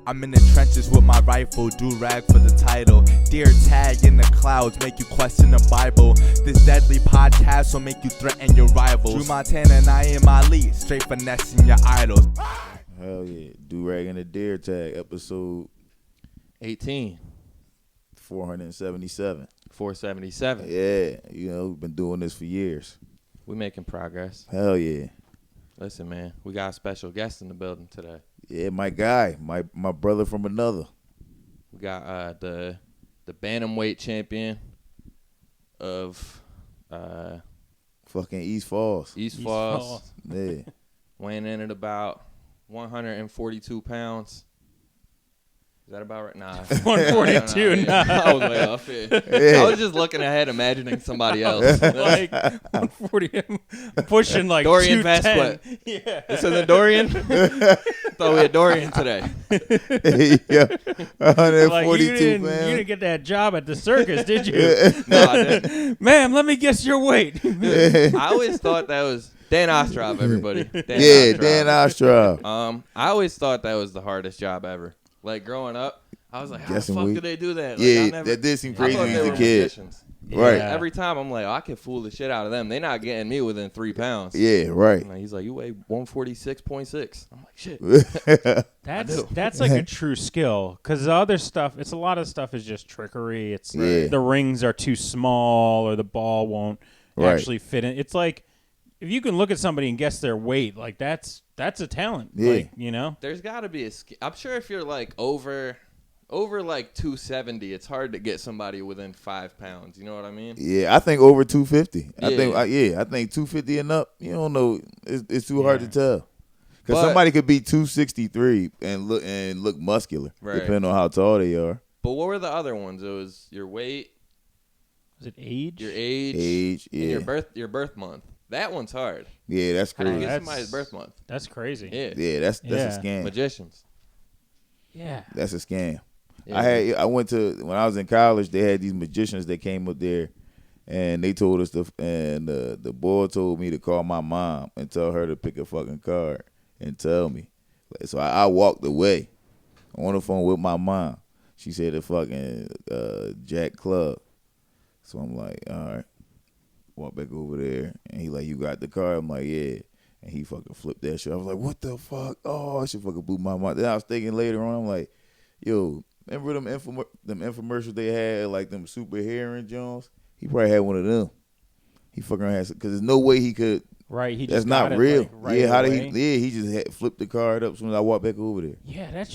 I'm in the trenches with my rifle, Durag for the title. Deertag in the clouds, make you question the Bible. This deadly podcast will make you threaten your rivals. Drew Montana, Naim Ali, straight finessing your idols. Hell yeah. Durag and the Deertag, episode 18. 477. 477. Yeah, we've been doing this for years. We making progress. Hell yeah. Listen, man, we got a special guest in the building today. Yeah, my guy, my brother from another. We got the bantamweight champion of fucking East Falls. East Falls. Yeah. Weighing in at about 142 pounds. Is that about right? Nah. 142. Nah. I was way off here. Yeah. I was just looking ahead, imagining somebody else. Like 140, pushing like Dorian 210. Vasquez. Yeah. This isn't Dorian? Thought we had Dorian today. Yeah. 142 Like you didn't pounds. get that job at the circus, did you? No, I didn't. Ma'am, let me guess your weight. I always thought that was Dan Ostrov, everybody. Dan Ostrov. I always thought that was the hardest job ever. Like growing up, I was like, how the Guessing fuck weight. do they do that? Like, Yeah, that did seem I crazy thought when they you were was a kid. magicians. Right. Yeah. Every time I'm like, I can fool the shit out of them. They not getting me within 3 pounds. Yeah, right. And he's like, you weigh 146.6. I'm like, shit. That's like a true skill, because the other stuff, it's a lot of stuff is just trickery. It's Yeah. the rings are too small or the ball won't Right. actually fit in. It's like if you can look at somebody and guess their weight, like that's a talent. Yeah. Like, There's got to be a skill. I'm sure if you're like over like 270, it's hard to get somebody within 5 pounds. You know what I mean? Yeah, I think over 250. Yeah. I think 250 and up. You don't know. It's too hard to tell. Because But- somebody could be 263 and look muscular, Right. depending on how tall they are. But what were the other ones? It was your weight, Was it age? your age, Age, and yeah, your birth month. That one's hard. yeah, that's How do you crazy. get That's- somebody's birth month? That's crazy. Yeah. Yeah, that's a Yeah. scam. Magicians. Yeah. That's a scam. Yeah. I went to, when I was in college, they had these magicians that came up there, and they told us and the boy told me to call my mom and tell her to pick a fucking card and tell me. So I walked away on the phone with my mom. She said the fucking Jack Club. So I'm like, all right. Walk back over there, and he like, you got the card? I'm like, yeah. And he fucking flipped that shit. I was like, what the fuck? Oh, I should fucking blew my mind. Then I was thinking later on, I'm like, yo, remember them infomercials they had, like them super hearing Jones? He probably had one of them. He fucking had, because there's no way he could. Right. He That's just not got it, real. like, right yeah, how did away. he? Yeah, he just had flipped the card up as soon as I walked back over there. Yeah, that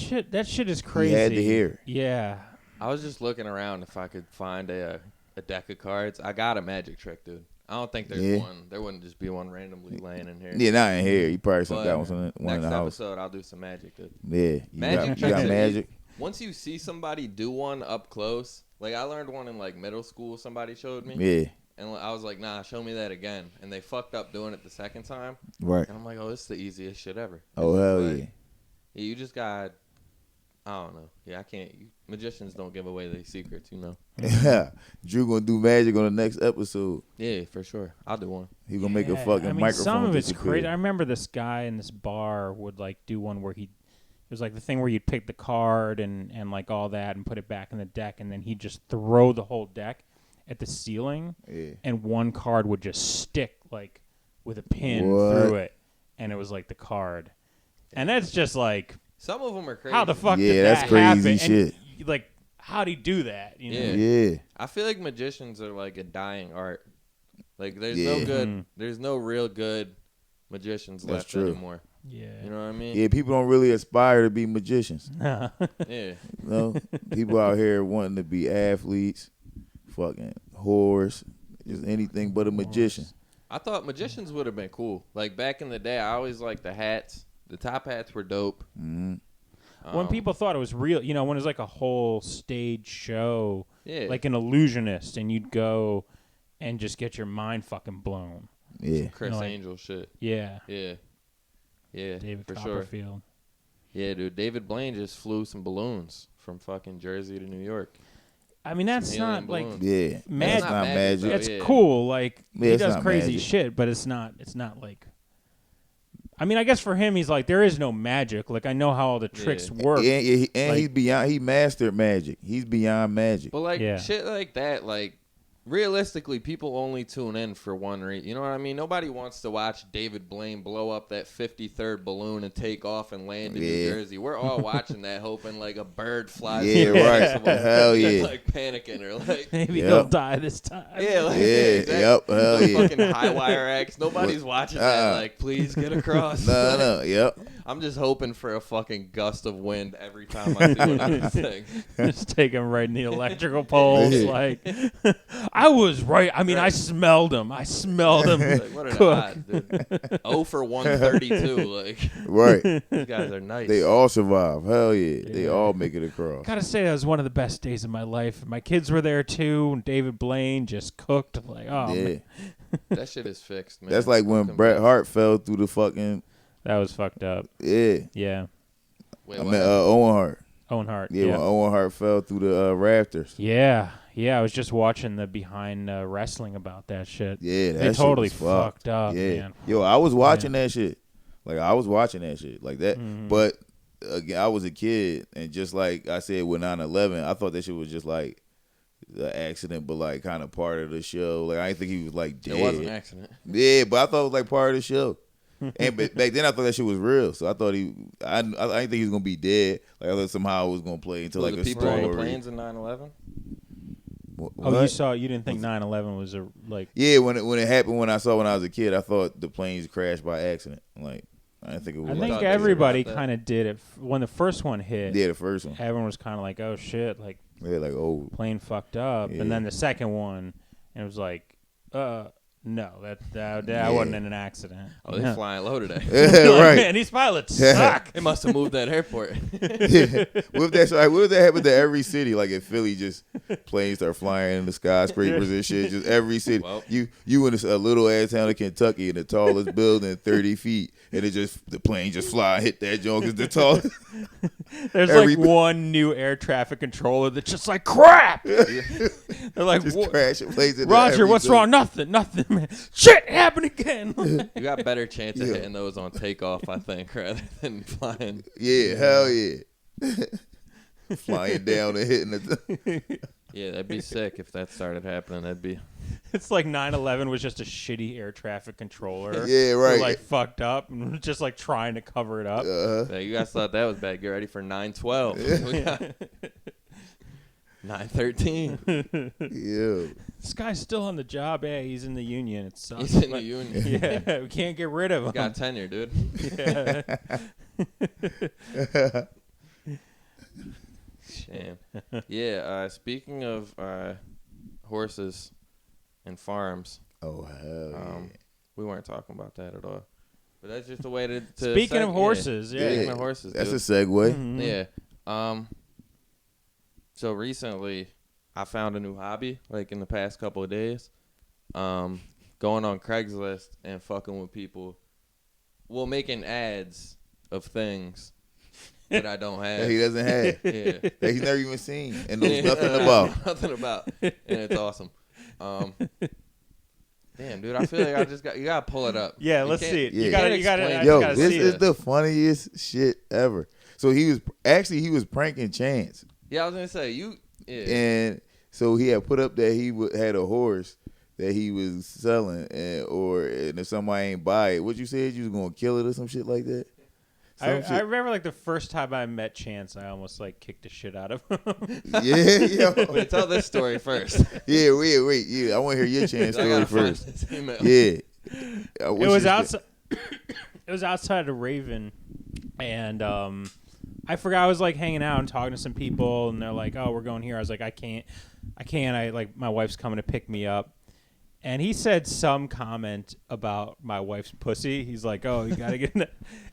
shit is crazy. He had to hear. Yeah. I was just looking around if I could find a deck of cards. I got a magic trick, dude. I don't think there's one. There wouldn't just be one randomly laying in here. Yeah, not in here. He probably But got one in next the house. episode, I'll do some magic, dude. Yeah, Magic you got tricks. magic. Once you see somebody do one up close, like I learned one in like middle school. Somebody showed me, Yeah, and I was like, "Nah, show me that again." And they fucked up doing it the second time, right. and I'm like, "Oh, this is the easiest shit ever." Oh, It's hell like, yeah. Yeah, you just got. I don't know. Yeah, I can't. Magicians don't give away their secrets, you know. Yeah, Drew gonna do magic on the next episode. Yeah, for sure. I'll do one. He gonna make a Yeah, fucking I mean, microphone. some of it's disappear. crazy. I remember this guy in this bar would like do one where it was like the thing where you'd pick the card and like all that and put it back in the deck, and then he'd just throw the whole deck at the ceiling, Yeah. and one card would just stick like with a pin What? through it, and it was like the card. And that's just like, Some of them are crazy. how the fuck Yeah, did that's that crazy happen? shit. And, like, how'd he do that? You know? Yeah. Yeah. I feel like magicians are like a dying art. Like there's Yeah. no good. Mhm. There's no real good magicians That's left true. anymore. Yeah. You know what I mean? Yeah, people don't really aspire to be magicians. Yeah. You know, people out here wanting to be athletes, fucking whores, just anything but a magician. I thought magicians would have been cool. Like back in the day, I always liked the hats. The top hats were dope. Mm-hmm. When people thought it was real, you know, when it was like a whole stage show, Yeah. like an illusionist, and you'd go and just get your mind fucking blown. Yeah. Chris you know, like- Angel shit. Yeah. Yeah. Yeah. David for sure. Copperfield. Yeah, dude. David Blaine just flew some balloons from fucking Jersey to New York. I mean, that's Some not helium like balloons. Yeah. Magic. That's not magic. though. it's yeah. cool. Like Yeah, he it's does not crazy magic. shit, but it's not like I mean, I guess for him, he's like, there is no magic. Like, I know how all the tricks work. And Like- he's beyond. He mastered magic. He's beyond magic. But like Yeah. shit like that, like realistically, people only tune in for one reason. You know what I mean? Nobody wants to watch David Blaine blow up that 53rd balloon and take off and land in New Jersey. We're all watching that, hoping like a bird flies. Yeah, through the right. face of him. Hell yeah. Like panicking or like. Maybe Yep. he'll die this time. Yeah, like, Yeah, exactly. yep, hell Those yeah. fucking high wire acts. Nobody's watching that. Like, please get across. No, yep. I'm just hoping for a fucking gust of wind every time I see one of these things. Just take him right in the electrical poles. Yeah. Like, I was right. I mean, I smelled him. I smelled him. Like, what an cook. odd, dude. 0 for 132. Like, Right. these guys are nice. They all survive. Hell yeah. They all make it across. Gotta say, that was one of the best days of my life. My kids were there too. And David Blaine just cooked. Like, oh, Yeah. man. That shit is fixed, man. That's like when Bret Hart fell through the fucking That was fucked up. yeah. Yeah. Wait, I what? mean Owen Hart. Owen Hart. Yeah, Yeah. when Owen Hart fell through the rafters. Yeah. I was just watching the behind wrestling about that shit. Yeah, that They shit totally was fucked up, Yeah. man. Yo, I was watching that shit. Like I was watching that shit like that. Mhm. But again, I was a kid, and just like I said with 9/11, I thought that shit was just like the accident, but like kind of part of the show. Like I didn't think he was like dead. It was an accident. Yeah, but I thought it was like part of the show. And but back then I thought that shit was real, so I thought I didn't think he was gonna be dead. Like I thought somehow it was gonna play into like the a people on the story. planes in 9/11. Oh, you didn't think 9/11 was a like? Yeah, when it happened, when I was a kid, I thought the planes crashed by accident. Like I didn't think it was. I like, think thought they everybody were about that. kind of did it when the first one hit. yeah, the first one. Everyone was kind of like, "Oh shit!" Like Yeah, like oh plane fucked up, Yeah. and then the second one, it was like, no, that Yeah. wasn't in an accident. Oh, they're flying low today. Like, right. man, these pilots suck. They must have moved that airport. Yeah. What if that happened to every city? Like in Philly, just planes start flying in the skyscrapers and shit. Just every city. Well. You in a little ass town of Kentucky in the tallest building 30 feet, and the plane just fly and hit that joint because the tallest. There's Every- like one new air traffic controller that's just like crap. They're like, Just "Wha- crashing planes into Roger, what's everything. wrong? Nothing, man. Shit happened again. You got better chance of Yeah. hitting those on takeoff, I think, rather than flying. Yeah, hell yeah. Flying down and hitting the. Yeah, that'd be sick if that started happening. That'd be. It's like 9/11 was just a shitty air traffic controller. Yeah, right. Who, like fucked up and was just like trying to cover it up. Like, you guys thought that was bad. Get ready for 9/12. We got 9/13. Yeah. This guy's still on the job. Yeah, he's in the union. It sucks. He's in the but- union. Yeah, we can't get rid of him. Got tenure, dude. Yeah. Shame. Yeah. Speaking of horses and farms, Oh hell yeah. we weren't talking about that at all. But that's just a way to. Speaking of horses, yeah. Speaking of horses, That's dude. a segue. Mhm. Yeah. So recently, I found a new hobby. Like in the past couple of days, going on Craigslist and fucking with people. Well, making ads of things that I don't have. That he doesn't have. Yeah. That he's never even seen and knows nothing about. Nothing about. And it's awesome. Damn, dude, I feel like you gotta pull it up. Yeah, You let's can't- see it. Yeah. You can't gotta, explain I it. Yo, gotta this see is it. the funniest shit ever. So he was pranking Chance, Yeah, I was gonna say you. Yeah. and so he had put up that he had a horse that he was selling, and if somebody ain't buy it, what you said you was gonna kill it or some shit like that. I remember like the first time I met Chance, I almost like kicked the shit out of him. Yeah, yo. Wait, tell this story first. Yeah, wait. Yeah, I want to hear your Chance I story gotta find first. this email. Yeah. It was outside. It was outside of Raven, and I forgot I was like hanging out and talking to some people, and they're like, "Oh, we're going here." I was like, "I can't. I like my wife's coming to pick me up." And he said some comment about my wife's pussy. He's like, "Oh, you gotta get," and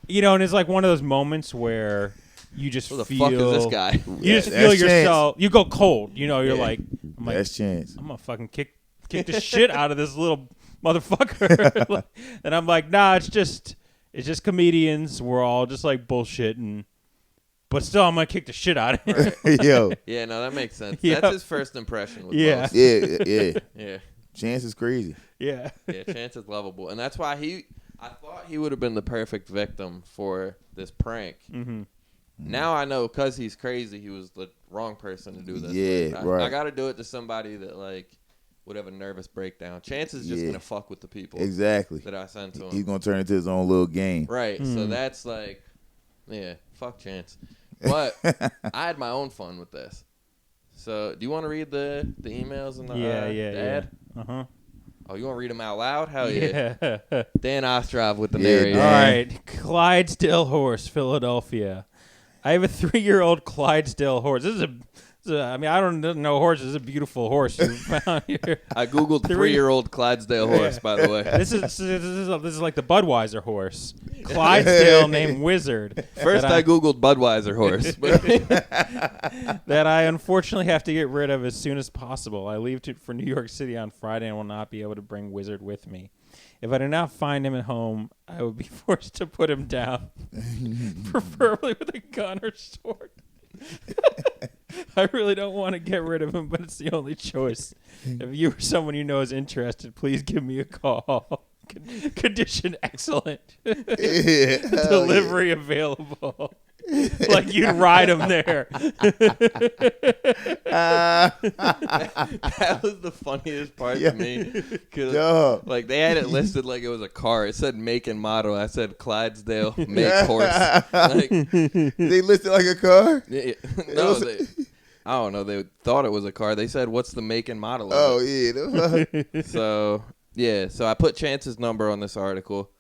it's like one of those moments you just Who the feel. fuck is this guy? You just That's feel Chance. yourself. You go cold. You're Yeah. like, I'm like, That's Chance. I'm gonna fucking kick the shit out of this little motherfucker. And I'm like, nah, it's just comedians. We're all just like bullshitting. But still, I'm gonna kick the shit out of him. Yo. Yeah, no, that makes sense. Yeah. That's his first impression with Yeah. most. Yeah. Yeah. Chance is crazy. Yeah. Yeah, Chance is lovable. And that's why I thought he would have been the perfect victim for this prank. Mm-hmm. Now I know because he's crazy, he was the wrong person to do this. Yeah, right. I got to do it to somebody that like would have a nervous breakdown. Chance is just gonna fuck with the people exactly that I sent to him. He's gonna turn into his own little game. Right. So that's like, yeah, fuck Chance. But I had my own fun with this. So do you want to read the emails and the ad? Uh-huh. Oh, you want to read them out loud? Hell Yeah. Dan Ostrov with the Yeah, narrator. All right. Clydesdale horse, Philadelphia. I have a 3-year-old Clydesdale horse. This is I mean, I don't know horses. This is a beautiful horse you found here. I googled 3-year-old Clydesdale horse, by the way. This is like the Budweiser horse. Clydesdale named Wizard. First, I googled Budweiser horse. That I unfortunately have to get rid of as soon as possible. I leave for New York City on Friday and will not be able to bring Wizard with me. If I do not find him at home, I will be forced to put him down, preferably with a gun or sword. I really don't want to get rid of him, but it's the only choice. If you or someone you know is interested, please give me a call. Condition excellent. Delivery available. Like you'd ride him there. That was the funniest part to me. Cause, like, they had it listed like it was a car. It said make and model. I said Clydesdale make horse. Like, they listed like a car? No, I don't know. They thought it was a car. They said, what's the make and model of it? Yeah. So I put Chance's number on this article.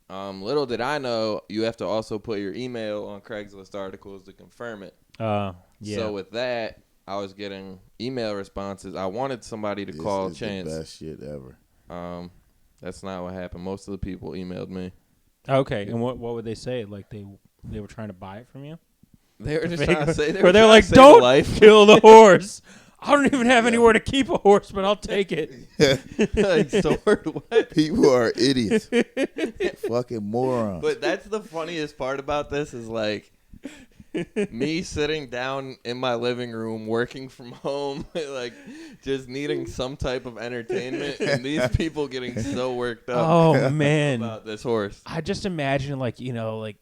Little did I know, you have to also put your email on Craigslist articles to confirm it. Yeah. So with that, I was getting email responses. I wanted somebody to call Chance. The best shit ever. That's not what happened. Most of the people emailed me. Okay, and what would they say? Like they were trying to buy it from you? They were just trying to say they're like, don't kill the horse. I don't even have anywhere to keep a horse, but I'll take it. Like, sword, what? People are idiots. Fucking morons. But that's the funniest part about this is like me sitting down in my living room working from home, like just needing some type of entertainment, and these people getting so worked up about this horse. I just imagine like an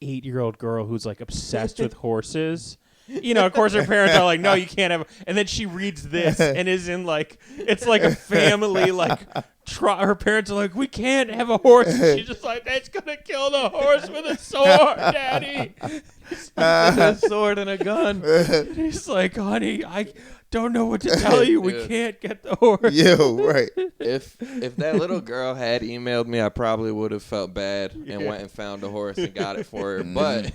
8-year-old girl who's like obsessed with horses. Of course her parents are like, no, you can't have. And then she reads this and is in like, it's like a family, like, her parents are like, we can't have a horse. And she's just like, that's going to kill the horse with a sword, Daddy. With a sword and a gun. And he's like, honey, I don't know what to tell you. We can't get the horse. Yo, right. If that little girl had emailed me, I probably would have felt bad and went and found a horse and got it for her. But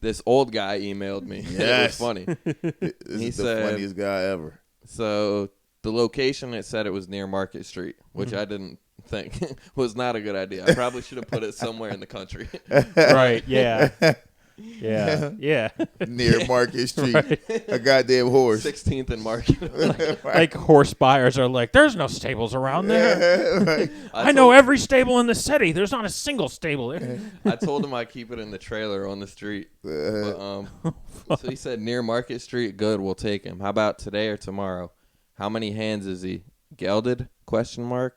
this old guy emailed me. Yes. It was funny. He said, the funniest guy ever. So the location, it said it was near Market Street, which I didn't think was not a good idea. I probably should have put it somewhere in the country. Right, yeah. Yeah. Near Market Street. Right. A goddamn horse. 16th and Market. Like horse buyers are like, there's no stables around there. Right. I know every stable in the city. There's not a single stable there. I told him I'd keep it in the trailer on the street. But, so he said near Market Street, good, we'll take him. How about today or tomorrow? How many hands is he? Gelded? ? That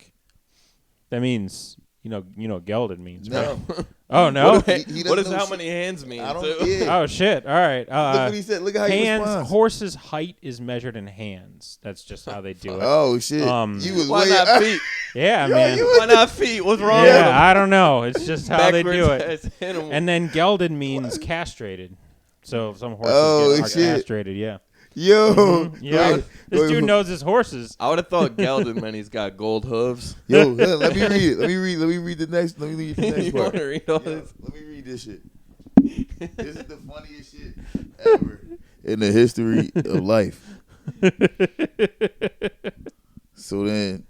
means... You know what gelded means, no. Right? Oh, no? What does how many hands mean? Oh, shit. All right. Look what he said. Look how he responds. Horses' height is measured in hands. That's just how they do it. Oh, shit. Why not feet? Yeah, man. Why not feet? What's wrong with them? I don't know. It's just how they do it. And then gelded means castrated. So some horses are castrated, yeah. Yo, yeah, this dude knows his horses. I would have thought gelded meant he's got gold hooves. Yo, let me read it. Let me read the next. Let me read the next you part. Want to read all this? Let me read this shit. This is the funniest shit ever in the history of life. So then,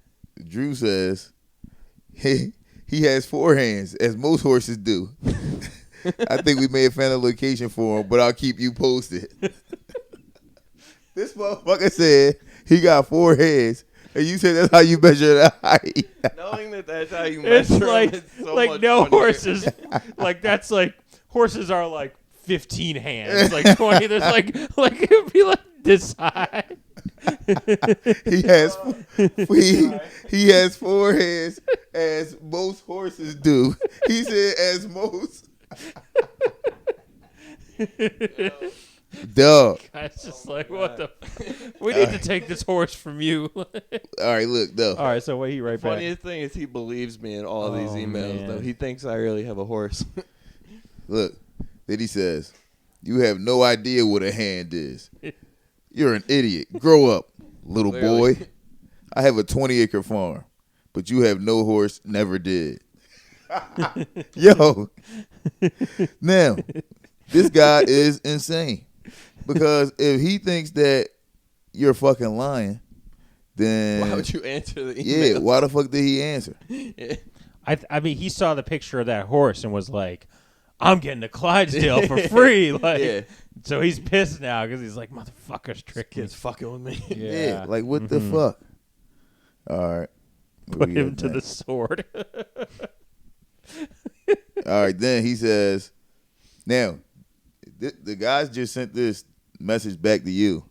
Drew says he has 4 hands, as most horses do. I think we may have found a location for him, but I'll keep you posted. This motherfucker said he got 4 heads, and you said that's how you measure the height. Knowing that's how you measure it's like no horses. Like that's like horses are like 15 hands, like 20. There's like it would be like this high. He has 4 heads, as most horses do. He said as most. Dog. Guy's just like, what the? We need to take this horse from you. All right, look, though. All right, so what he right back? Funniest thing is he believes me in all these emails, man. though. He thinks I really have a horse. Look, then he says, you have no idea what a hand is. You're an idiot. Grow up, little Clearly. boy. I have a 20-acre farm, but you have no horse, never did. Yo. Now, this guy is insane. Because if he thinks that you're fucking lying, then... Why would you answer the email? Yeah, why the fuck did he answer? Yeah. I mean, he saw the picture of that horse and was like, I'm getting a Clydesdale for free. Like, Yeah. So he's pissed now because he's like, motherfucker's tricking. Kid's fucking with me. Yeah, like what the fuck? All right. Put him to the sword. All right, then he says, now, the guys just sent this message back to you.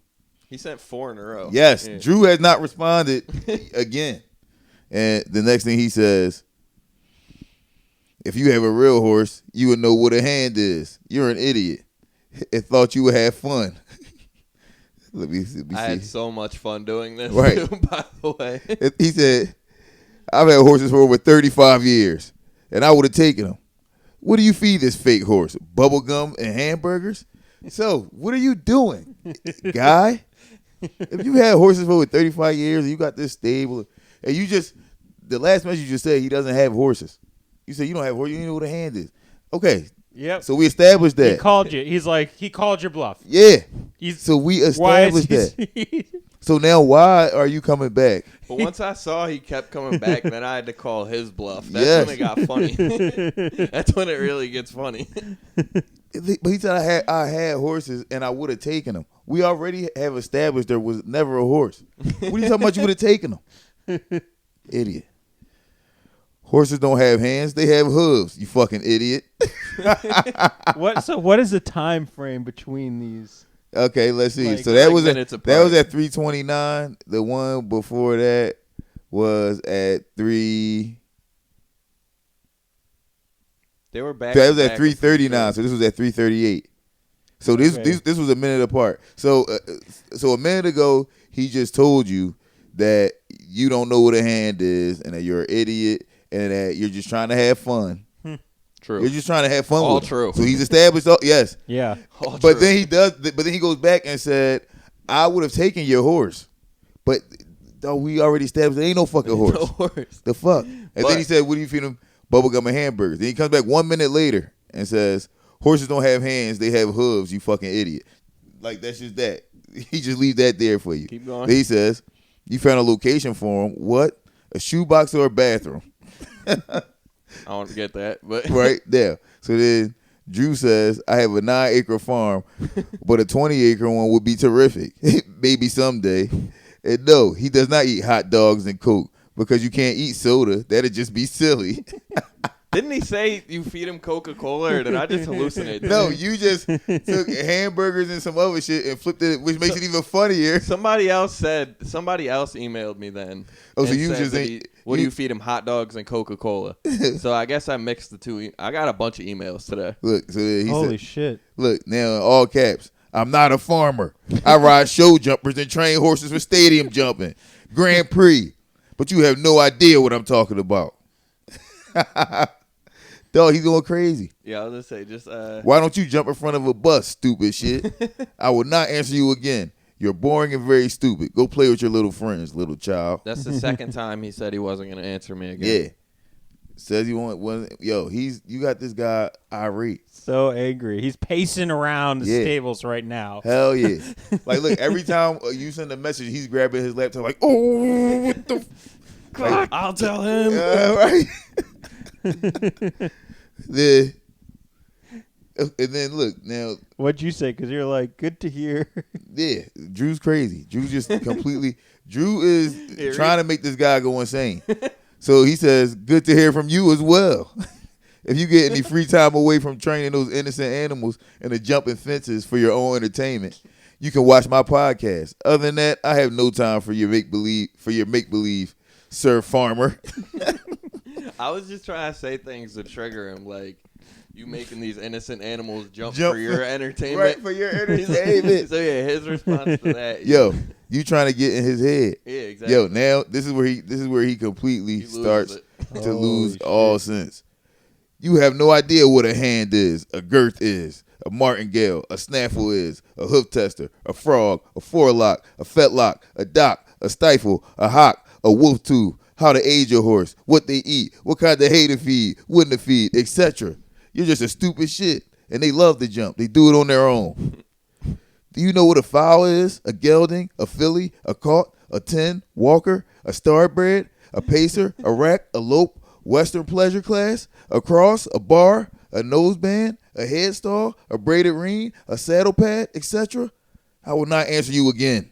He sent 4 in a row. Yes, Yeah. Drew has not responded again. And the next thing he says, if you have a real horse, you would know what a hand is. You're an idiot. And thought you would have fun. Let me see. I had so much fun doing this, Right. too, by the way. He said, I've had horses for over 35 years, and I would have taken them. What do you feed this fake horse? Bubble gum and hamburgers? So, what are you doing, guy? If you had horses for over 35 years and you got this stable, and you just, the last message you just said, he doesn't have horses. You said you don't have horses, you don't know what a hand is. Okay. Yep. So we established that. He called you. He's like, he called your bluff. Yeah. He's, So we why is established that. So now why are you coming back? But once I saw he kept coming back, then I had to call his bluff. That's Yes. when it got funny. That's when it really gets funny. But he said I had horses and I would have taken them. We already have established there was never a horse. What are you talking about? You would have taken them, idiot. Horses don't have hands; they have hooves. You fucking idiot. What is the time frame between these? Okay, let's see. Like- So that Like was minutes that apart. was at 3:29. The one before that was at 3. They were back. That was to at back 3:39. So this was at 3:38. So this Okay. this was a minute apart. So a minute ago he just told you that you don't know what a hand is and that you're an idiot and that you're just trying to have fun. True. You're just trying to have fun. All with him. true. So he's established. Yes, Yeah. All but true. then he does. But then he goes back and said, "I would have taken your horse, but though we already established there ain't no fucking horse. No horse. The fuck." And But- then he said, "What do you feed him? Bubblegum and hamburgers." Then he comes back 1 minute later and says, "Horses don't have hands; they have hooves. You fucking idiot." Like that's just that. He just leaves that there for you. Keep going. Then he says, "You found a location for him. What? A shoebox or a bathroom?" I don't get that, but Right there. So then Drew says, "I have a 9-acre farm, but a 20-acre one would be terrific. Maybe someday." And no, he does not eat hot dogs and Coke because you can't eat soda. That'd just be silly. Didn't he say you feed him Coca-Cola, or did I just hallucinate? No, you just took hamburgers and some other shit and flipped it, which makes it even funnier. Somebody else emailed me then. Oh, so and you said just that ain't- what do you- you feed him? Hot dogs and Coca-Cola. So I guess I mixed the two. I got a bunch of emails today. Look, so then he Holy said, shit. look, now in all caps, I'm not a farmer. I ride show jumpers and train horses for stadium jumping, Grand Prix. But you have no idea what I'm talking about. Dog, he's going crazy. Yeah, I was gonna say just Why don't you jump in front of a bus, stupid shit? I will not answer you again. You're boring and very stupid. Go play with your little friends, little child. That's the second time he said he wasn't gonna answer me again. Yeah. Says he wasn't. Yo, you got this guy irate. So angry. He's pacing around the Yeah. stables right now. Hell yeah. Like, look, every time you send a message, he's grabbing his laptop like, oh, what the Like, I'll tell him. right. then, and then look, now, What'd you say? Because you're like, good to hear. yeah, Drew's crazy. Drew just completely, Drew is trying to make this guy go insane. So he says, good to hear from you as well. If you get any free time away from training those innocent animals and the jumping fences for your own entertainment, you can watch my podcast. Other than that, I have no time for your make believe, Sir Farmer. I was just trying to say things to trigger him, like you making these innocent animals jump for your entertainment. Right, for your entertainment. So yeah, his response to that. Yo, you trying to get in his head. Yeah, exactly. Yo, now this is where he completely starts to lose all sense. You have no idea what a hand is, a girth is, a martingale, a snaffle is, a hoof tester, a frog, a forelock, a fetlock, a dock, a stifle, a hock, a wolf tube, how to age a horse, what they eat, what kind of hay to feed, when to feed, etc. You're just a stupid shit, and they love to jump. They do it on their own. Do you know what a fowl is? A gelding, a filly, a colt, a tin, walker, a starbred, a pacer, a rack, a lope, Western pleasure class, a cross, a bar, a noseband, a headstall, a braided ring, a saddle pad, etc.? I will not answer you again.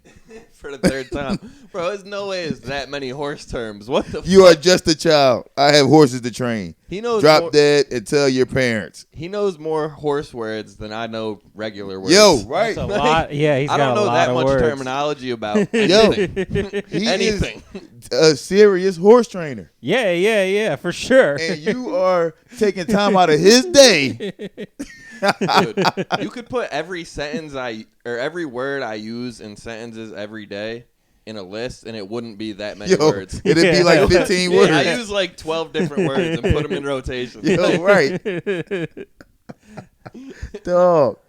For the third time. Bro, there's no way it's that many horse terms. What the You are just a child. I have horses to train. He knows Drop more, dead and tell your parents. He knows more horse words than I know regular words. Yo, right. That's a lot. Yeah, he's I got don't know a lot that of much words. terminology about Yo, anything. he Anything. is a serious horse trainer. Yeah, for sure. And you are taking time out of his day. Dude, you could put every sentence or every word I use in sentences every day in a list, and it wouldn't be that many words. It'd be like 15 words. I use like 12 different words and put them in rotation. Yo, right. Dog,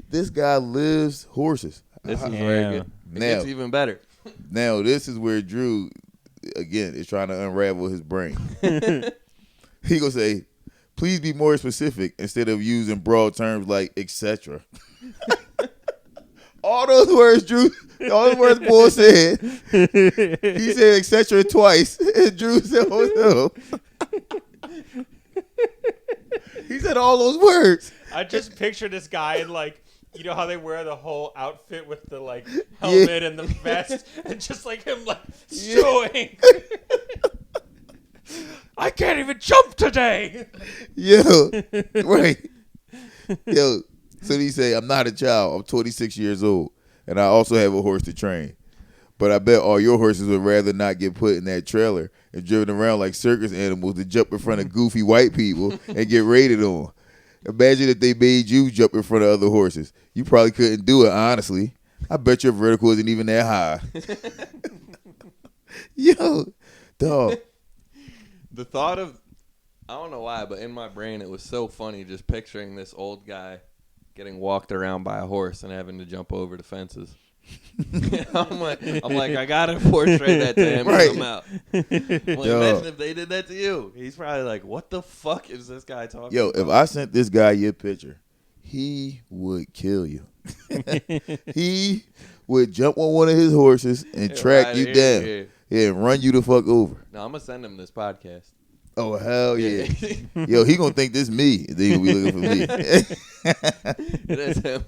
this guy lives horses. This is very good. It gets Now, even better. now, this is where Drew, again, is trying to unravel his brain. He gonna say, please be more specific instead of using broad terms like etc. All those words, Drew, all those words Bull said. He said etc. twice. And Drew said, oh no. He said all those words. I just picture this guy in like, you know how they wear the whole outfit with the like helmet and the vest, and just like him like showing. I can't even jump today. Yo, right. Yo, so he say, I'm not a child. I'm 26 years old, and I also have a horse to train. But I bet all your horses would rather not get put in that trailer and driven around like circus animals to jump in front of goofy white people and get rated on. Imagine if they made you jump in front of other horses. You probably couldn't do it, honestly. I bet your vertical isn't even that high. Yo, dog. The thought of, I don't know why, but in my brain it was so funny just picturing this old guy getting walked around by a horse and having to jump over the fences. I'm like, I gotta portray that to him Right. somehow. I'm like, imagine if they did that to you. He's probably like, what the fuck is this guy talking Yo, about? if I sent this guy your picture, he would kill you. He would jump on one of his horses and track right you here, down. here. Yeah, and run you the fuck over. No, I'm gonna send him this podcast. Oh, hell yeah. Yo, he gonna think this me. Then he gonna be looking for me. It is him.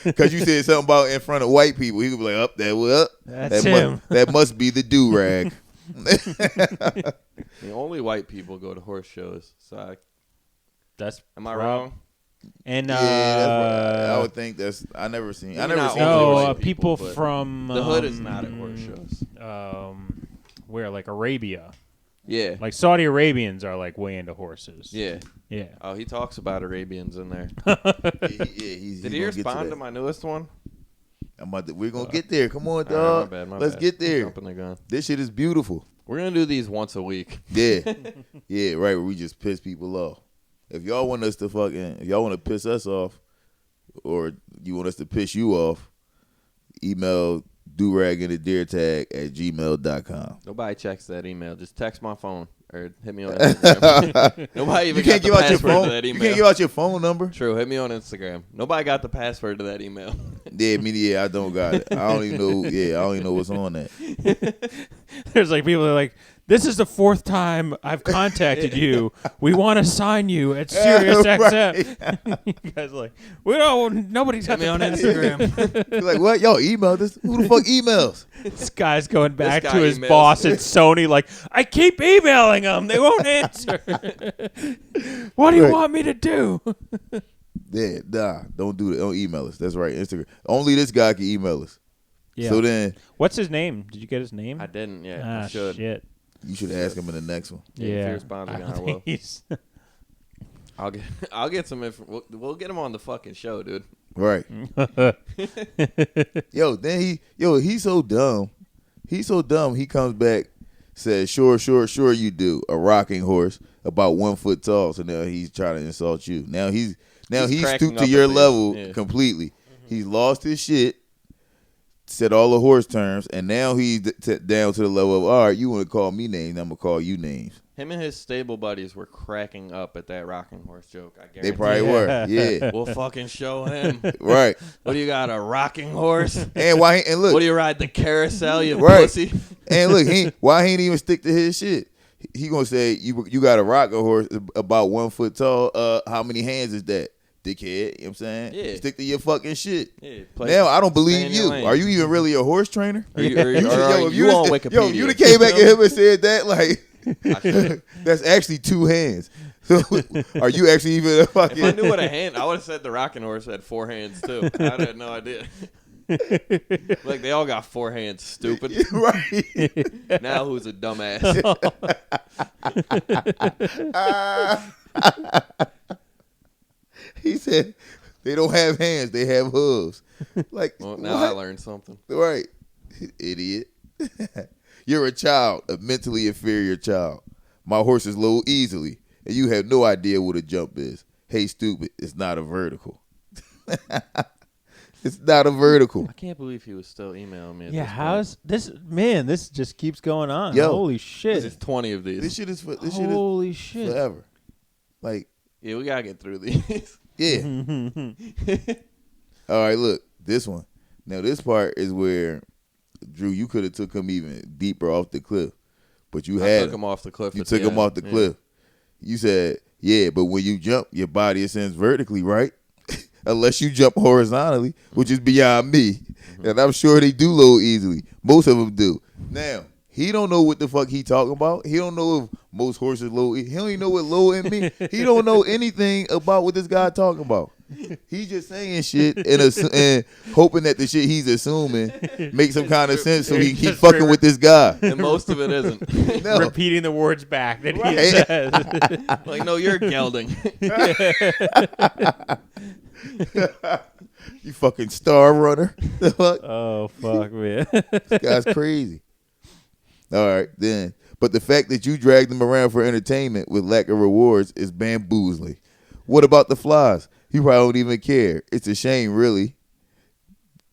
Because you said something about in front of white people. He would be like, up there, what? That's him. That must be the Durag. Only white people go to horse shows. So am I prob- wrong? And Yeah, that's right. I would think that's. I never seen not only no, white people but from The hood is not at horse shows. Where like Arabia, Yeah. like Saudi Arabians are like way into horses. Yeah. Yeah. Oh, he talks about Arabians in there. He's Did he respond to my newest one? We're gonna get there. Come on, All right, dog. my bad. Let's get there. Jumping the gun. This shit is beautiful. We're gonna do these once a week. Yeah, yeah, right. Where we just piss people off. If y'all want us to if y'all want to piss us off, or you want us to piss you off, email duragandthedeertag@gmail.com. Nobody checks that email. Just text my phone or hit me on Instagram. Nobody even You can't got give the out your password phone. to that You email. can't give out your phone number. True. Hit me on Instagram. Nobody got the password to that email. Yeah, I don't got it. I don't even know. Yeah, I don't even know what's on that. There's like people that are like, this is the fourth time I've contacted you. We want to sign you at Sirius XM. You guys are like, we don't. Nobody's got Hit me on password. Instagram. You're like, what? Y'all email this? Who the fuck emails? This guy's going back This to guy his emails. boss at Sony like, I keep emailing them. They won't answer. What do you Right. want me to do? Yeah, nah, don't do that. Don't email us. That's right. Instagram. Only this guy can email us. Yeah. So then, What's his name? Did you get his name? I didn't yet. Ah, I should. shit. You should ask him in the next one. Yeah, if he responds again, I will. I'll get some info. We'll get him on the fucking show, dude. Right. He's so dumb. He's so dumb. He comes back, says, sure you do. A rocking horse about 1 foot tall. So now he's trying to insult you. Now he's stooped to your level completely. He's lost his shit, said all the horse terms, and now he's down to the level of, all right, you want to call me names, I'm going to call you names. Him and his stable buddies were cracking up at that rocking horse joke. I guarantee. They probably were. Yeah. We'll fucking show him. Right. What do you got, a rocking horse? And look. What do you ride, the carousel, you right. pussy? And look, why he ain't even stick to his shit? He gonna say you got a rocking horse about 1 foot tall. How many hands is that, dickhead? You know what I'm saying? Yeah. Stick to your fucking shit. Yeah, now I don't believe you. Are you even really a horse trainer? Are you on Wikipedia? Yo, you came back at him and said that like. That's actually 2 hands. So, are you actually even a fucking? If I knew what a hand, I would have said the rocking horse had 4 hands too. I had no idea. Like they all got 4 hands, stupid. Right. Now who's a dumbass? He said they don't have hands; they have hooves. Like, well, now what? I learned something. Right, idiot. You're a child, a mentally inferior child. My horses load easily, and you have no idea what a jump is. Hey, stupid, it's not a vertical. It's not a vertical. I can't believe he was still emailing me. Yeah, how's this? Man, this just keeps going on. Yo, holy shit! There's 20 of these. This shit is holy shit forever. Like, yeah, we gotta get through these. Yeah. All right, look, this one. Now, this part is where, Drew, you could have took him even deeper off the cliff, but you took him off the cliff. You took him off the cliff. You said, yeah, but when you jump, your body ascends vertically, right? Unless you jump horizontally, which is beyond me. Mm-hmm. And I'm sure they do load easily. Most of them do. Now, he don't know what the fuck he talking about. He don't know if most horses load. He don't even know what load in me. He don't know anything about what this guy talking about. He just saying shit and hoping that the shit he's assuming makes some kind of sense, so he keep fucking with this guy. And most of it isn't. No. Repeating the words back that he says. Like, no, you're gelding. You fucking star runner. The fuck? Oh, fuck, man. This guy's crazy. All right, then. But the fact that you dragged them around for entertainment with lack of rewards is bamboozling. What about the flies? You probably don't even care. It's a shame, really.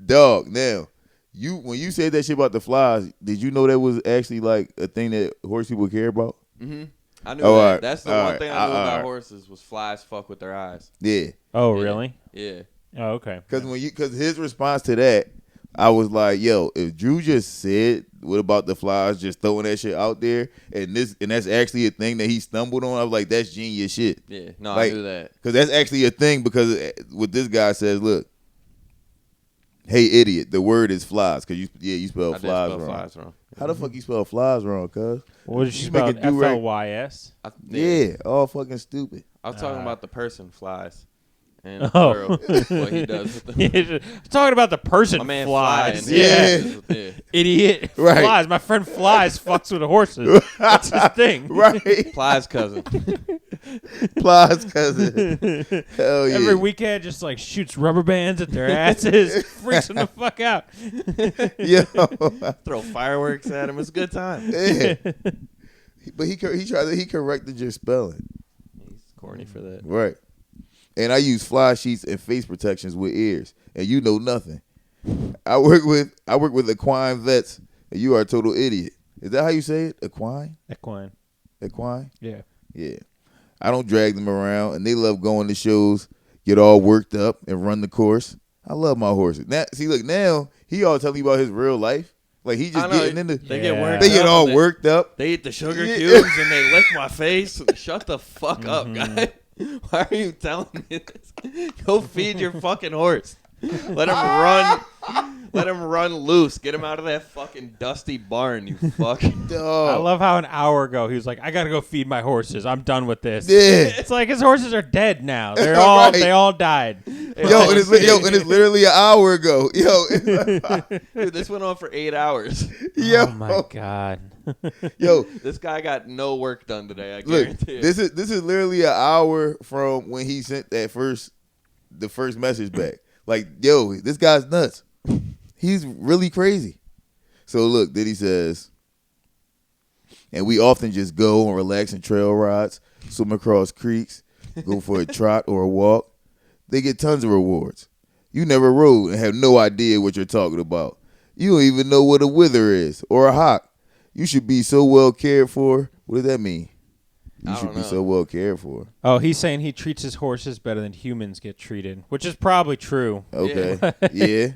Dog, now, when you said that shit about the flies, did you know that was actually like a thing that horse people care about? Mm-hmm. I knew that. Right. That's the one thing I knew about horses was flies fuck with their eyes. Yeah. Oh, really? Yeah. Oh, okay. Because his response to that, I was like, yo, if Drew just said, what about the flies, just throwing that shit out there, and that's actually a thing that he stumbled on, I was like, that's genius shit. Yeah, no, like, I knew that. Because that's actually a thing, because what this guy says, look, hey, idiot, the word is flies, because you spelled flies wrong. How the fuck you spell flies wrong, cuz? What did you spell? F-L-Y-S? Yeah, all fucking stupid. I was talking about the person flies. And what he does with them. Talking about the person flies. Yeah. Idiot. Right. Flies. My friend Flies fucks with the horses. That's his thing. Right. Flies cousin. Flies cousin. Hell yeah. Every weekend just like shoots rubber bands at their asses. Freaks them the fuck out. Yo. Throw fireworks at him. It's a good time. Yeah. But he corrected your spelling. He's corny for that. Right. And I use fly sheets and face protections with ears, and you know nothing. I work with equine vets, and you are a total idiot. Is that how you say it? Equine? Equine? Yeah. Yeah. I don't drag them around, and they love going to shows, get all worked up, and run the course. I love my horses. Now, see, look, now he all telling you about his real life. Like he just getting into. They get worked. They get all worked up. They eat the sugar cubes and they lick my face. Shut the fuck up, guy. Why are you telling me this? Go feed your fucking horse. Let him run. Let him run loose. Get him out of that fucking dusty barn, you fuck. I love how an hour ago he was like, I gotta go feed my horses. I'm done with this. Yeah. It's like his horses are dead now. They're all they all died. Yo, and it's literally an hour ago. Yo, Dude, this went on for 8 hours. yo, Oh my god. yo. This guy got no work done today. I Look, guarantee it. this is literally an hour from when he sent the first message back. Like, yo, this guy's nuts. He's really crazy. So look, then he says, and we often just go on relaxing trail rides, swim across creeks, go for a trot or a walk. They get tons of rewards. You never rode and have no idea what you're talking about. You don't even know what a wither is or a hawk. You should be so well cared for. What does that mean? You should be so well cared for. Oh, he's saying he treats his horses better than humans get treated, which is probably true. Okay. Yeah.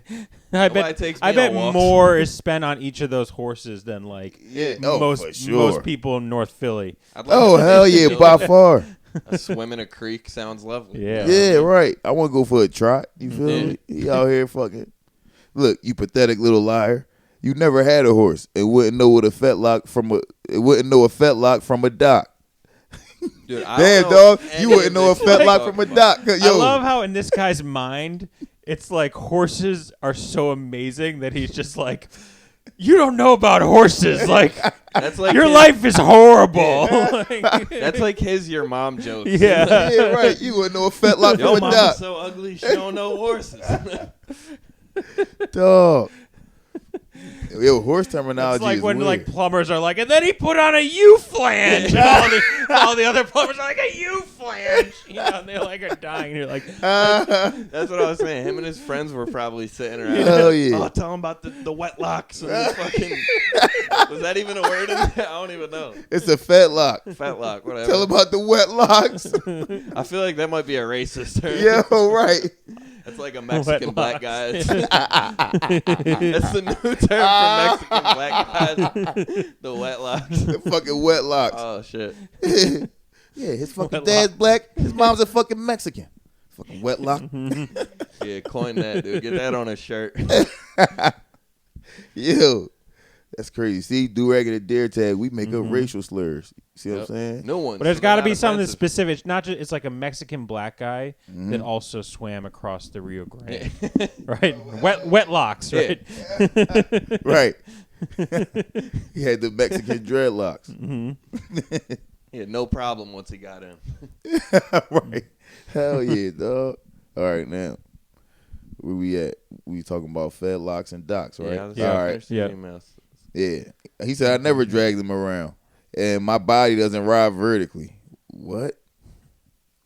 I Nobody takes bet me on walks. more is spent on each of those horses than like Yeah. Oh, most for sure. most people in North Philly. I'd like Oh, to hell take yeah, you by far. A swim in a creek sounds lovely. Yeah. Yeah, right. I want to go for a trot. You feel Yeah. me? He out here fucking. Look, you pathetic little liar. You never had a horse and wouldn't know what a fetlock from a dock. Dude, I Damn, don't know dog. any You wouldn't of know a this you're fetlock talking from a about. dock. Yo, I love how in this guy's mind, it's like horses are so amazing that he's just like, you don't know about horses. Like, That's like your his, life is horrible. Like- That's like his your mom jokes. yeah. yeah, right. You wouldn't know a fetlock Yo, from a mama's dock. so ugly she don't know horses. Dog. Yo, horse terminology It's like is when weird. like plumbers are like, and then he put on a U flange. And all the other plumbers are like a U flange. You know, and they're like are dying. And you're like, That's what I was saying. Him and his friends were probably sitting around. Hell yeah. Oh, tell him about the wet locks and the fucking. Was that even a word in there? I don't even know. It's a fetlock. Fat lock, whatever. Tell about the wet locks. I feel like that might be a racist term. Yo, right. That's like a Mexican Wet black locks. guy. That's the new term for Mexican black guys. The wet locks. The fucking wet locks. Oh shit. Yeah, his fucking Wet dad's black. His mom's a fucking Mexican. Fucking wet lock. Yeah, coin that, dude. Get that on a shirt. Yo, that's crazy. See, Durag and the Deertag, we make up racial slurs. See what I'm saying? No one. but there's got to be something specific. Not just it's like a Mexican black guy that also swam across the Rio Grande, right? Wet locks, Yeah. right? Right. He had the Mexican dreadlocks. He had no problem once he got in. Right. Hell yeah, dog. All right, now. Where we at? We talking about fedlocks and docks, right? Yeah, All right. Yeah. Emails. Yeah. He said, I never drag them around. And my body doesn't ride vertically. What?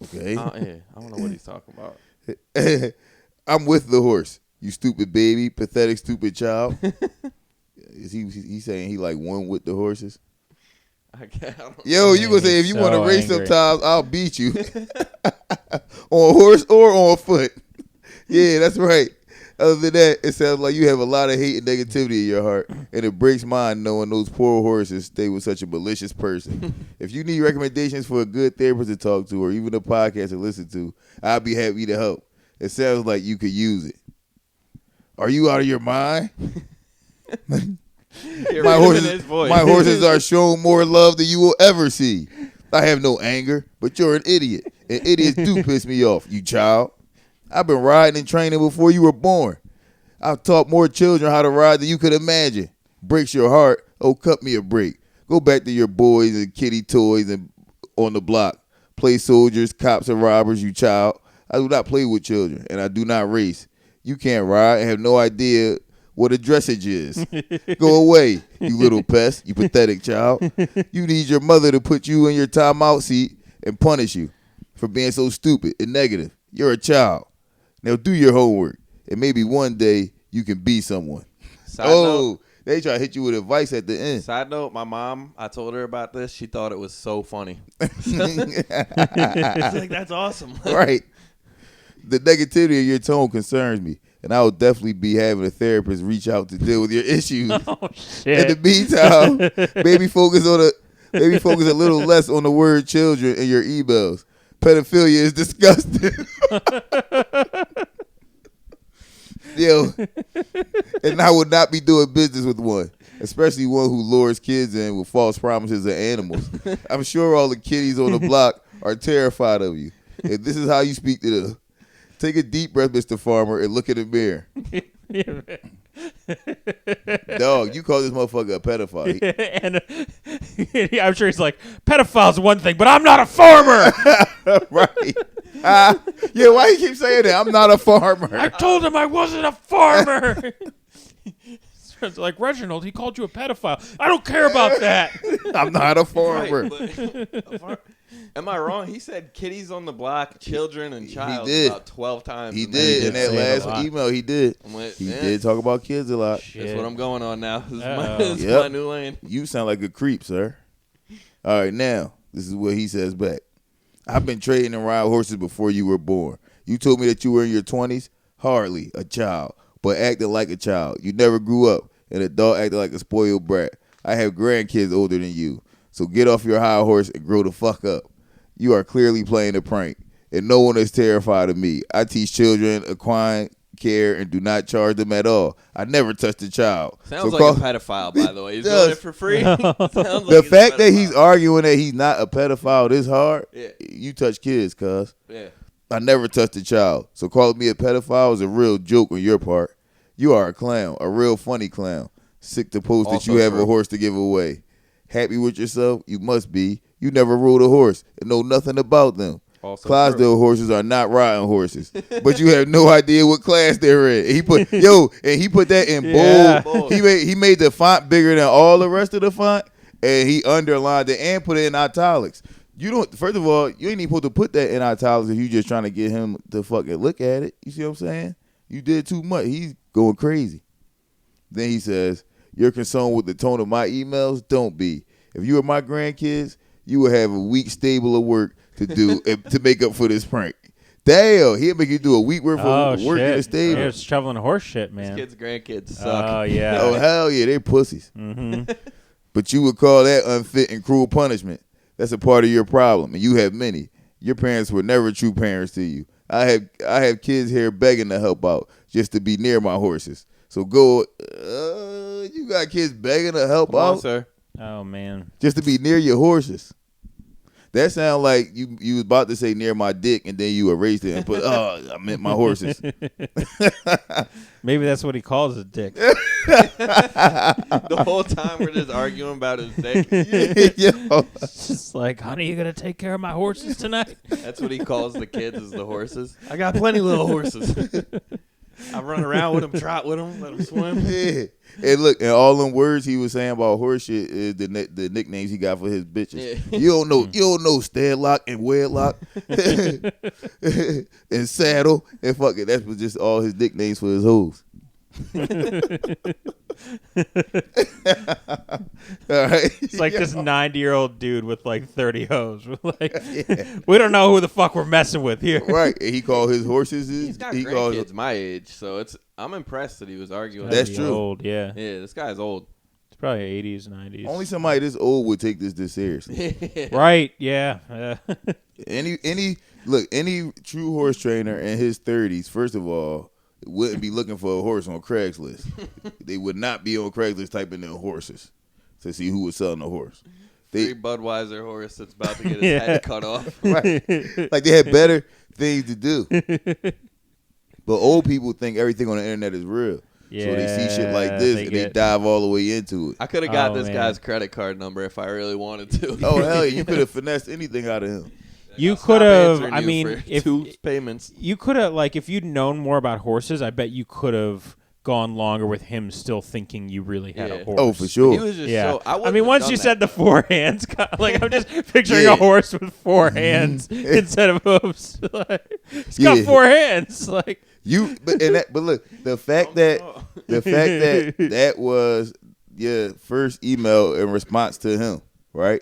Okay. Yeah, I don't know what he's talking about. I'm with the horse. You stupid baby, pathetic stupid child. Is he saying he like one with the horses? I don't Yo, you gonna say if you so want to race angry. sometimes, I'll beat you. On a horse or on foot. Yeah, that's right. Other than that, it sounds like you have a lot of hate and negativity in your heart, and it breaks mine knowing those poor horses stay with such a malicious person. If you need recommendations for a good therapist to talk to or even a podcast to listen to, I'll be happy to help. It sounds like you could use it. Are you out of your mind? My horses are shown more love than you will ever see. I have no anger, but you're an idiot. And idiots do piss me off, you child. I've been riding and training before you were born. I've taught more children how to ride than you could imagine. Breaks your heart? Oh, cut me a break. Go back to your boys and kitty toys and on the block. Play soldiers, cops, and robbers, you child. I do not play with children, and I do not race. You can't ride and have no idea what a dressage is. Go away, you little pest, you pathetic child. You need your mother to put you in your timeout seat and punish you for being so stupid and negative. You're a child. Now do your homework, and maybe one day you can be someone. Side note, they try to hit you with advice at the end. Side note, my mom, I told her about this. She thought it was so funny. She's like, that's awesome. Right. The negativity of your tone concerns me, and I will definitely be having a therapist reach out to deal with your issues. Oh shit! In the meantime, maybe focus a little less on the word children in your emails. Pedophilia is disgusting. Yo, and I would not be doing business with one, especially one who lures kids in with false promises of animals. I'm sure all the kiddies on the block are terrified of you. If this is how you speak to them, Take a deep breath, Mr. Farmer, and look in the mirror. Dog, you call this motherfucker a pedophile. And I'm sure he's like, pedophile's one thing, but I'm not a farmer. Right. Yeah, why you keep saying that? I'm not a farmer. I told him I wasn't a farmer. It's like, Reginald, he called you a pedophile. I don't care about that. I'm not a farmer. Right, but, am I wrong? He said kitties on the block, children, and child did. about 12 times. He did. In that last email, he did. He did talk about kids a lot. That's what I'm going on now. This is my new lane. You sound like a creep, sir. All right, now, this is what he says back. I've been trading and riding horses before you were born. You told me that you were in your 20s. Hardly a child, but acting like a child. You never grew up. An adult acting like a spoiled brat. I have grandkids older than you. So get off your high horse and grow the fuck up. You are clearly playing a prank, and no one is terrified of me. I teach children equine care and do not charge them at all. I never touched a child. Sounds like a pedophile, by the way. He's doing it for free. The fact that he's arguing that he's not a pedophile this hard, you touch kids, cuz. Yeah. I never touched a child. So calling me a pedophile is a real joke on your part. You are a clown, a real funny clown. Sick to post that you have a horse to give away. Happy with yourself? You must be. You never rode a horse and know nothing about them. Clydesdale horses are not riding horses, but you have no idea what class they're in. He put he put that in bold. He made the font bigger than all the rest of the font, and he underlined it and put it in italics. You don't. First of all, you ain't even supposed to put that in italics if you just trying to get him to fucking look at it. You see what I'm saying? You did too much. He's going crazy. Then he says, "You're concerned with the tone of my emails? Don't be. If you were my grandkids, you would have a week stable of work to do to make up for this prank." Damn, he'll make you do a week worth of work in the stable. You're shoveling horse shit, man. These kids' grandkids suck. Oh, yeah. Oh, hell yeah, they're pussies. Mm-hmm. But you would call that unfit and cruel punishment. That's a part of your problem, and you have many. Your parents were never true parents to you. I have kids here begging to help out just to be near my horses. So go, you got kids begging to help Come out? on, sir. Oh, man. Just to be near your horses. That sound like you was about to say near my dick, and then you erased it and put, I meant my horses. Maybe that's what he calls his dick. The whole time we're just arguing about his dick. It's just like, honey, you going to take care of my horses tonight? That's what he calls the kids, is the horses. I got plenty of little horses. I run around with them, trot with them, let them swim. Yeah. And look, and all them words he was saying about horse shit is the nicknames he got for his bitches. Yeah. You don't know Stadlock and Wedlock and Saddle and fuck it. That was just all his nicknames for his hoes. All right. It's like this 90-year-old dude with like 30 hoes. Like, we don't know who the fuck we're messing with here. Right. And he called his horses. He's got grandkids my age, so I'm impressed that he was arguing. That's true. Old, yeah. Yeah, this guy's old. It's probably 80s, 90s. Only somebody this old would take this seriously. Right, yeah. Any true horse trainer in his 30s, first of all, wouldn't be looking for a horse on Craigslist. They would not be on Craigslist typing in horses to see who was selling the horse. Free Budweiser horse that's about to get his head cut off. Right. Like they had better things to do. But old people think everything on the internet is real. Yeah, so they see shit like this and they dive all the way into it. I could have got this guy's credit card number if I really wanted to. Oh, hell yeah. You could have finessed anything out of him. You could have, I for mean, if 2 payments. You could have, like, if you'd known more about horses, I bet you could have gone longer with him still thinking you really had a horse. Oh, for sure. He was just so, I mean, once you said the 4 hands, like, I'm just picturing a horse with 4 hands instead of hooves. Like, it's got 4 hands. Like but look, the fact that was your first email in response to him, right?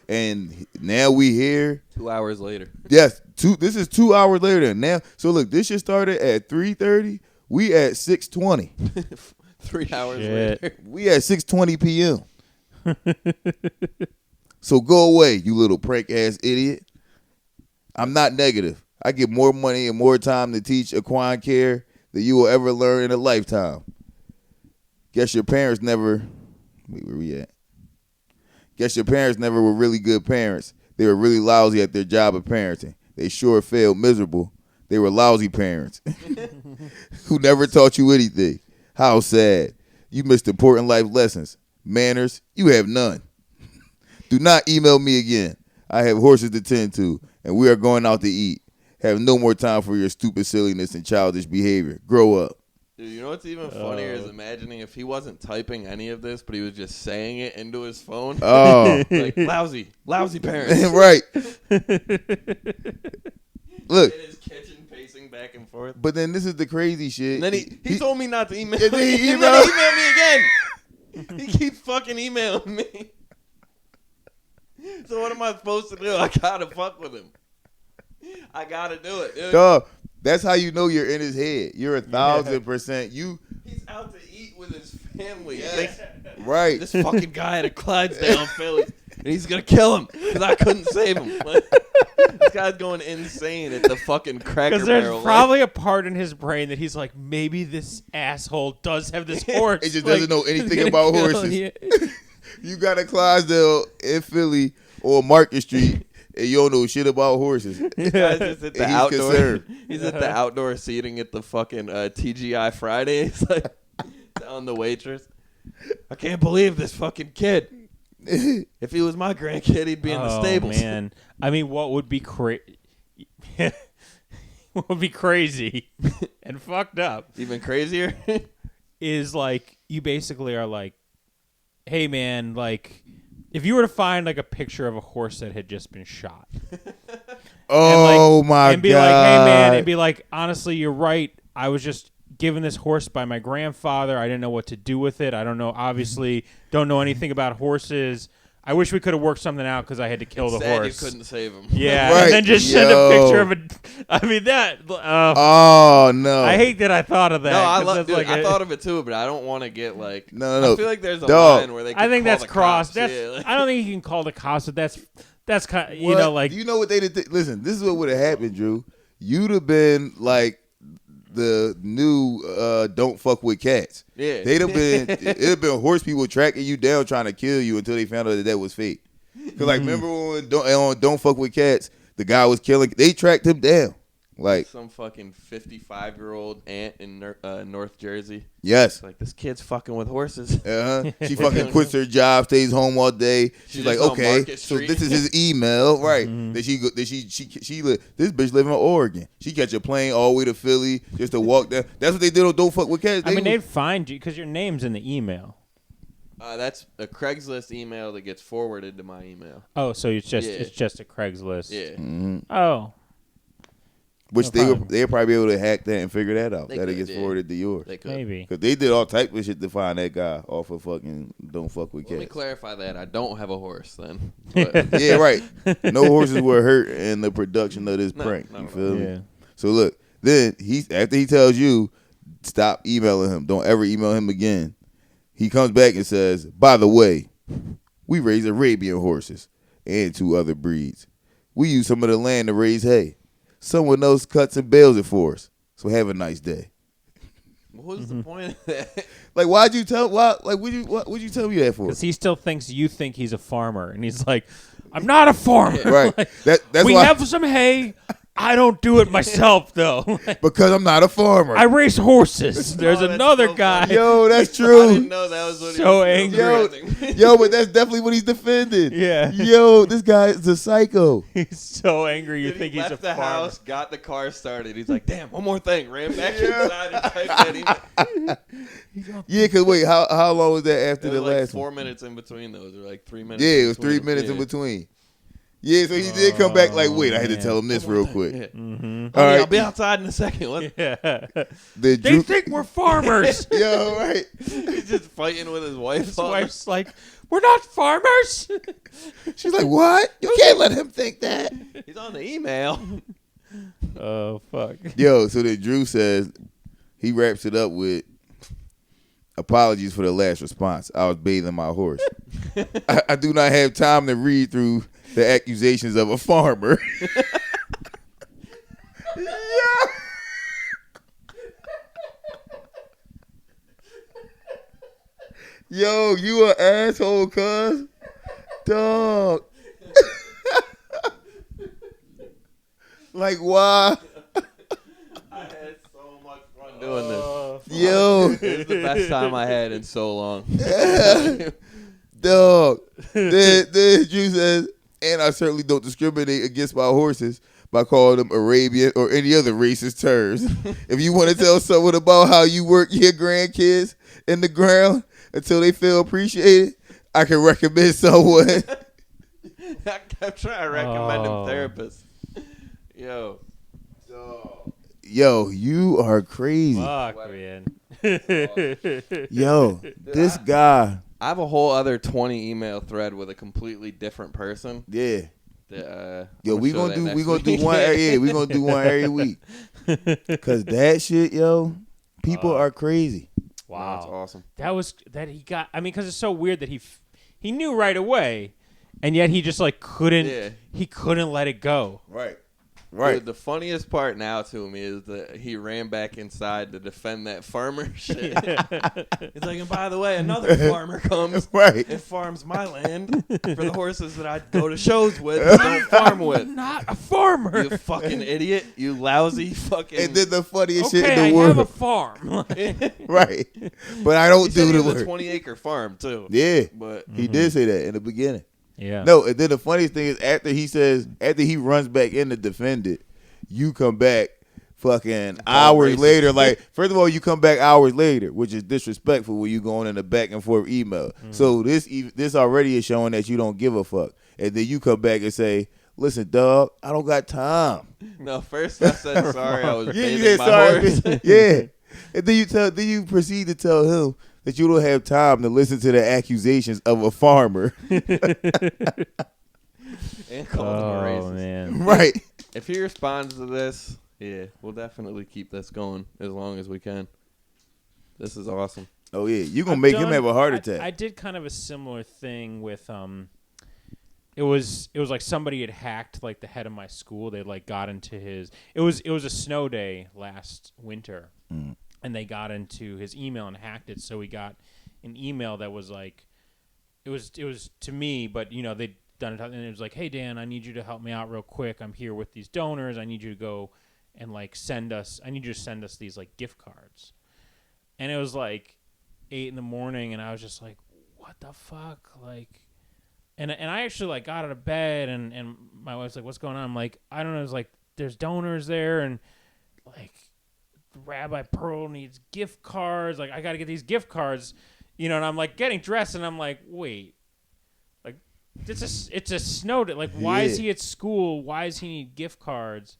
And now we here 2 hours later. Yes, this is 2 hours later now. So look, this shit started at 3:30. We at 6:20. 3 hours later. We at 6:20 p.m. So go away, you little prank ass idiot. I'm not negative. I get more money and more time to teach equine care than you will ever learn in a lifetime. Guess your parents never. Wait, where we at? Guess your parents never were really good parents. They were really lousy at their job of parenting. They sure failed miserable. They were lousy parents who never taught you anything. How sad. You missed important life lessons. Manners, you have none. Do not email me again. I have horses to tend to, and we are going out to eat. Have no more time for your stupid silliness and childish behavior. Grow up. Dude, you know what's even funnier is imagining if he wasn't typing any of this, but he was just saying it into his phone. Oh. Like, lousy parents. Right. Look. In his kitchen, pacing back and forth. But then this is the crazy shit. And then he told me not to email And then me. he And then he emailed me again. He keeps fucking emailing me. So what am I supposed to do? I gotta fuck with him. I gotta do it, dude. Dog, that's how you know you're in his head. You're 1,000%. He's out to eat with his family. Yes. Right. This fucking guy at a Clydesdale in Philly, and he's gonna kill him because I couldn't save him. Like, this guy's going insane at the fucking Cracker Because there's Barrel. probably a part in his brain that he's like, maybe this asshole does have this horse. It just like, doesn't know anything about kill horses. you. You got a Clydesdale in Philly or Market Street, and you don't know shit about horses. This guy's just at the And he's outdoor. concerned. He's at the outdoor seating at the fucking TGI Fridays, like telling the waitress, "I can't believe this fucking kid. If he was my grandkid, he'd be in the stables." Man, I mean, what would be what would be crazy and fucked up Even crazier. is like you basically are like, hey man, like if you were to find like a picture of a horse that had just been shot. Oh, my God. And be like, hey man, and be like, honestly, you're right. I was just given this horse by my grandfather. I didn't know what to do with it. I don't know, obviously, don't know anything about horses. I wish we could have worked something out because I had to kill the Sad horse. you couldn't save him. Yeah, Right. and then just send a picture of a. I mean that. Oh, no. I hate that I thought of that. No, I 'cause love. that's Dude, like I a- thought of it too, but I don't want to get like. No. I feel like there's a Dog. line where they. I think call that's the cross. cops. That's. Yeah, like- I don't think you can call the cops, but that's kind. You What? know, like You know what they did? Listen, this is what would have happened, Drew. You'd have been like the new "Don't Fuck with Cats." Yeah. They'd have been. It'd have been horse people tracking you down, trying to kill you until they found out that was fake. Because like, remember when Don't Fuck with Cats, the guy was killing. They tracked him down. Like some fucking 55-year-old aunt in North Jersey. yes. Like, this kid's fucking with horses. She fucking quits her job, stays home all day. She's She's like, just on okay, Market so Street. this is his email, right? That this bitch live in Oregon. She catch a plane all the way to Philly just to walk down. That's what they did on Don't Fuck with Cats. I mean, they'd find you because your name's in the email. That's a Craigslist email that gets forwarded to my email. Oh, so it's just Yeah. it's just a Craigslist. Yeah. Oh, which No they'd problem. probably be able to hack that and figure that out. They That it could, gets yeah. forwarded to yours. They could. maybe. Because they did all type of shit to find that guy off of fucking Don't Fuck with Let me Cats. clarify that. I don't have a horse then. But Yeah, right. No horses were hurt in the production of this No, prank. no, You no. feel me? Yeah. So look, then after he tells you, stop emailing him. Don't ever email him again. He comes back and says, by the way, we raise Arabian horses and 2 other breeds. We use some of the land to raise hay. Someone else cuts and bales it for us. So have a nice day. what was the point of that? Like, why'd you tell? Why? Like, would you tell me that for? Because he still thinks you think he's a farmer, and he's like, "I'm not a farmer." Right. Like, That's we why. have some hay. I don't do it myself though. Because I'm not a farmer. I race horses. There's that's another so guy. funny. Yo, that's I didn't true. know that was what So he angry. was Yo, but that's definitely what he's defending. Yeah. Yo, this guy is a psycho. He's so angry. You Dude, think he he's left a the farmer. house, got the car started. He's like, damn, one more thing. Ran back inside and typed that email. Yeah, because wait, how long was that after There the was like last 4 one? minutes in between those, or like 3 minutes. Yeah, in it was 3 between. minutes Yeah. in between. Yeah, so he did come back like, wait, I had to man. tell him this real quick. Yeah. Mm-hmm. All Honey, right. I'll be outside in a second. What? Yeah. The They Drew- think we're farmers. Yo, right. He's just fighting with his wife. His wife's like, "We're not farmers." She's like, what? You can't let him think that. He's on the email. Oh fuck. Yo, so then Drew says, he wraps it up with, apologies for the last response. I was bathing my horse. I do not have time to read through the accusations of a farmer. Yo, you an asshole, cuz. Dog. Like, why? Yo. It was the best time I had in so long. Dog. Then Drew says, and I certainly don't discriminate against my horses by calling them Arabian or any other racist terms. If you want to tell someone about how you work your grandkids in the ground until they feel appreciated, I can recommend someone. I kept trying to recommend him therapists. Yo. Yo, you are crazy. Fuck, man. Yo, this guy. I have a whole other 20 email thread with a completely different person. Yeah. Yo, we gonna do one. We gonna do one every week. Cause that shit, yo, people are crazy. Wow, that's awesome. That he got. I mean, because it's so weird that he knew right away, and yet he just like couldn't. Yeah. He couldn't let it go. Right. Dude, the funniest part now to me is that he ran back inside to defend that farmer shit. He's like, and by the way, another farmer comes and farms my land for the horses that I go to shows with and don't farm with. I'm not a farmer. You fucking idiot. You lousy fucking... And then the funniest shit in the I world. have a farm. Right. But I don't do the work. He said a 20-acre farm, too. Yeah. But he did say that in the beginning. Yeah. No, and then the funniest thing is after he runs back in to defend it, you come back fucking hours later. Like, first of all, you come back hours later, which is disrespectful when you going in a back and forth email. So this already is showing that you don't give a fuck. And then you come back and say, listen, dog, I don't got time. No, first I said sorry. I was bathing said my sorry. horse. Yeah. And then you proceed to tell him that you don't have time to listen to the accusations of a farmer. And call him a racist. Man. Right. If he responds to this, yeah, we'll definitely keep this going as long as we can. This is awesome. Oh, yeah. You're going to make him have a heart attack. I did kind of a similar thing with it was like somebody had hacked like the head of my school. They like got into his it was a snow day last winter. And they got into his email and hacked it. So we got an email that was like it was to me, but you know, they'd done it and it was like, hey Dan, I need you to help me out real quick. I'm here with these donors. I need you to go and like I need you to send us these like gift cards. And it was like 8 a.m. and I was just like, what the fuck? Like and I actually like got out of bed and my wife's like, what's going on? I'm like, I don't know, it's like there's donors there and like Rabbi Pearl needs gift cards. Like, I got to get these gift cards, you know, and I'm like getting dressed and I'm like, wait, like it's a snow day. Like, why is he at school? Why does he need gift cards?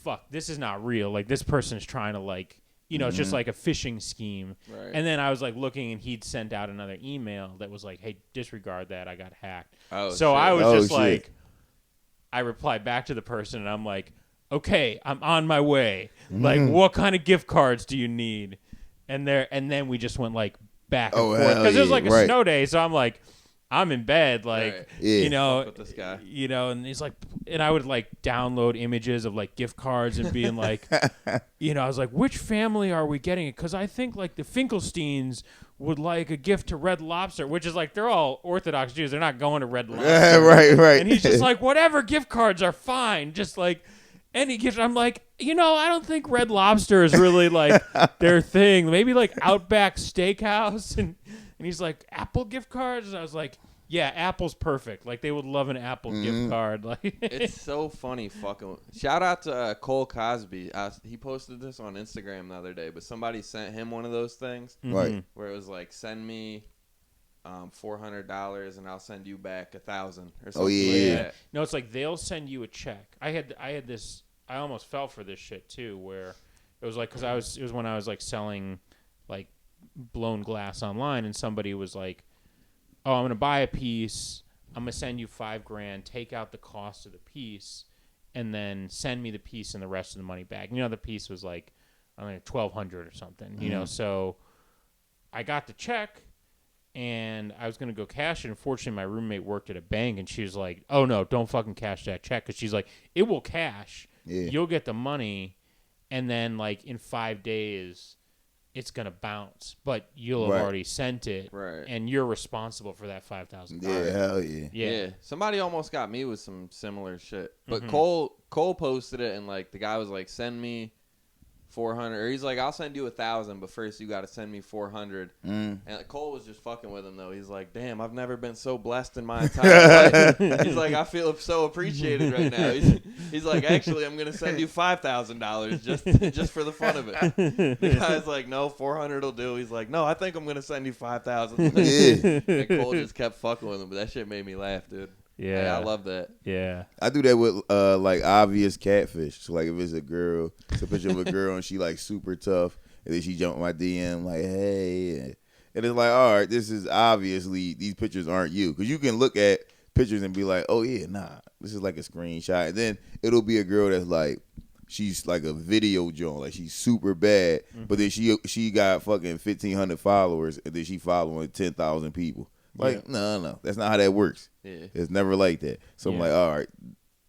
Fuck, this is not real. Like, this person is trying to like, you know, it's just like a phishing scheme. Right. And then I was like looking and he'd sent out another email that was like, hey, disregard that. I got hacked. Oh, so shit. I was just shit. like, I replied back to the person and I'm like, okay, I'm on my way. Like, what kind of gift cards do you need? And then we just went like back and forth because it was like a snow day. So I'm like, I'm in bed, like, you know, with this guy. You know, and he's like, and I would like download images of like gift cards and being like, you know, I was like, which family are we getting it? Because I think like the Finkelsteins would like a gift to Red Lobster, which is like they're all Orthodox Jews. They're not going to Red Lobster. Right. And he's just like, whatever gift cards are fine. Just like any gift. I'm like, you know, I don't think Red Lobster is really like their thing. Maybe like Outback Steakhouse. And he's like, Apple gift cards? And I was like, yeah, Apple's perfect. Like, they would love an Apple gift card. Like, it's so funny fucking. Shout out to Cole Cosby. He posted this on Instagram the other day, but somebody sent him one of those things. Right. Where it was like, send me $400 and I'll send you back 1,000 or something. Oh, yeah. Like that. no, it's like they'll send you a check. I had this, I almost fell for this shit too, where it was like, because it was when I was like selling like blown glass online, and somebody was like, oh, I'm going to buy a piece. I'm going to send you $5,000, take out the cost of the piece, and then send me the piece and the rest of the money back. You know, the piece was like, I don't know, $1,200 or something, you know? So I got the check and I was going to go cash it. Unfortunately, my roommate worked at a bank and she was like, oh no, don't fucking cash that check. Cause she's like, it will cash. Yeah. You'll get the money. And then like in 5 days, it's going to bounce, but you'll have already sent it, and you're responsible for that $5,000. Yeah, hell yeah. Yeah. Somebody almost got me with some similar shit. But Cole posted it, and like the guy was like, send me 400. Or he's like, I'll send you 1,000, but first you got to send me 400. And Cole was just fucking with him, though. He's like, damn, I've never been so blessed in my entire life. He's like, I feel so appreciated right now. He's like, actually, I'm going to send you $5,000 just for the fun of it. The guy's like, no, 400 will do. He's like, no, I think I'm going to send you 5,000. Yeah. And Cole just kept fucking with him, but that shit made me laugh, dude. Yeah. Hey, I love that. Yeah. I do that with like obvious catfish. So like if it's a girl, it's a picture of a girl and she like super tough, and then she jump in my DM like, hey, and it's like, all right, this is obviously these pictures aren't you, because you can look at pictures and be like, oh yeah, nah, this is like a screenshot, and then it'll be a girl that's like, she's like a video joint, like she's super bad, but then she got fucking 1,500 followers, and then she following 10,000 people. Like, no, that's not how that works. Yeah. It's never like that. So I'm like, all right,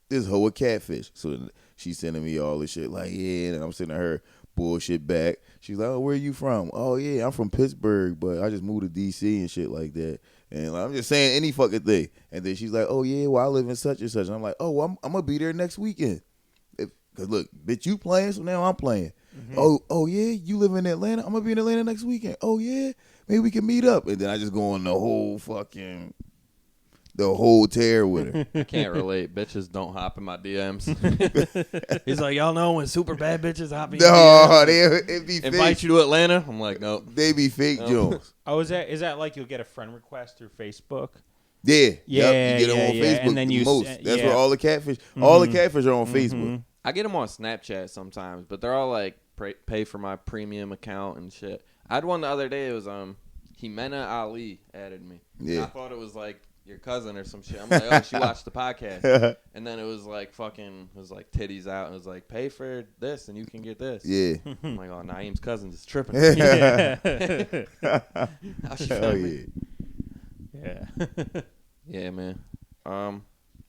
this hoe a catfish. So she's sending me all this shit, like, yeah, and I'm sending her bullshit back. She's like, oh, where are you from? Oh, yeah, I'm from Pittsburgh, but I just moved to D.C. and shit like that. And like, I'm just saying any fucking thing. And then she's like, oh, yeah, well, I live in such and such. And I'm like, oh, well, I'm going to be there next weekend. Because, look, bitch, you playing, so now I'm playing. Oh, yeah, you live in Atlanta? I'm going to be in Atlanta next weekend. Oh, yeah, maybe we can meet up. And then I just go on the whole tear with her. I can't relate. Bitches don't hop in my DMs. He's like, y'all know when super bad bitches hop in your DMs? It be fake. Invite you to Atlanta? I'm like, nope. They be fake Jones. Oh, is that like you'll get a friend request through Facebook? Yeah. Yeah, you get them on Facebook and then you That's where all the catfish, all the catfish are on Facebook. I get them on Snapchat sometimes, but they're all like, pay for my premium account and shit. I had one the other day. It was Jimena Ali added me. Yeah. And I thought it was like your cousin or some shit. I'm like, oh, she watched the podcast. And then it was like titties out, and it was like, pay for this and you can get this. Yeah. I'm like, oh, Naim's cousin is tripping. Yeah. How she Oh found me? Yeah. Yeah, man.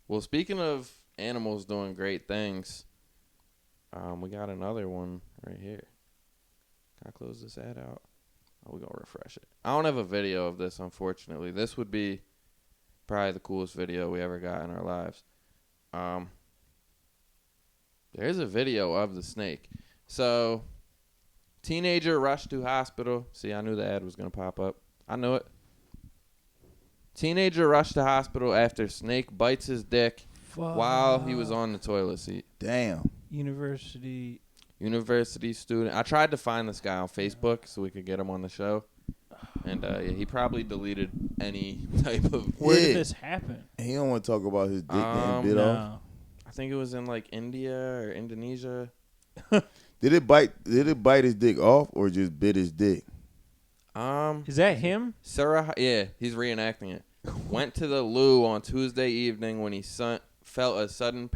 Well, speaking of animals doing great things, we got another one right here. Can I close this ad out? Oh, we're going to refresh it. I don't have a video of this, unfortunately. This would be probably the coolest video we ever got in our lives. There's a video of the snake. So, teenager rushed to hospital. See, I knew the ad was going to pop up. I knew it. Teenager rushed to hospital after snake bites his dick while he was on the toilet seat. Damn. University student. I tried to find this guy on Facebook so we could get him on the show. And he probably deleted any type of... Where did this happen? He don't want to talk about his dick getting bit off. I think it was in like India or Indonesia. Did it bite his dick off or just bit his dick? Is that him? Sarah, yeah, he's reenacting it. Went to the loo on Tuesday evening when he felt a sudden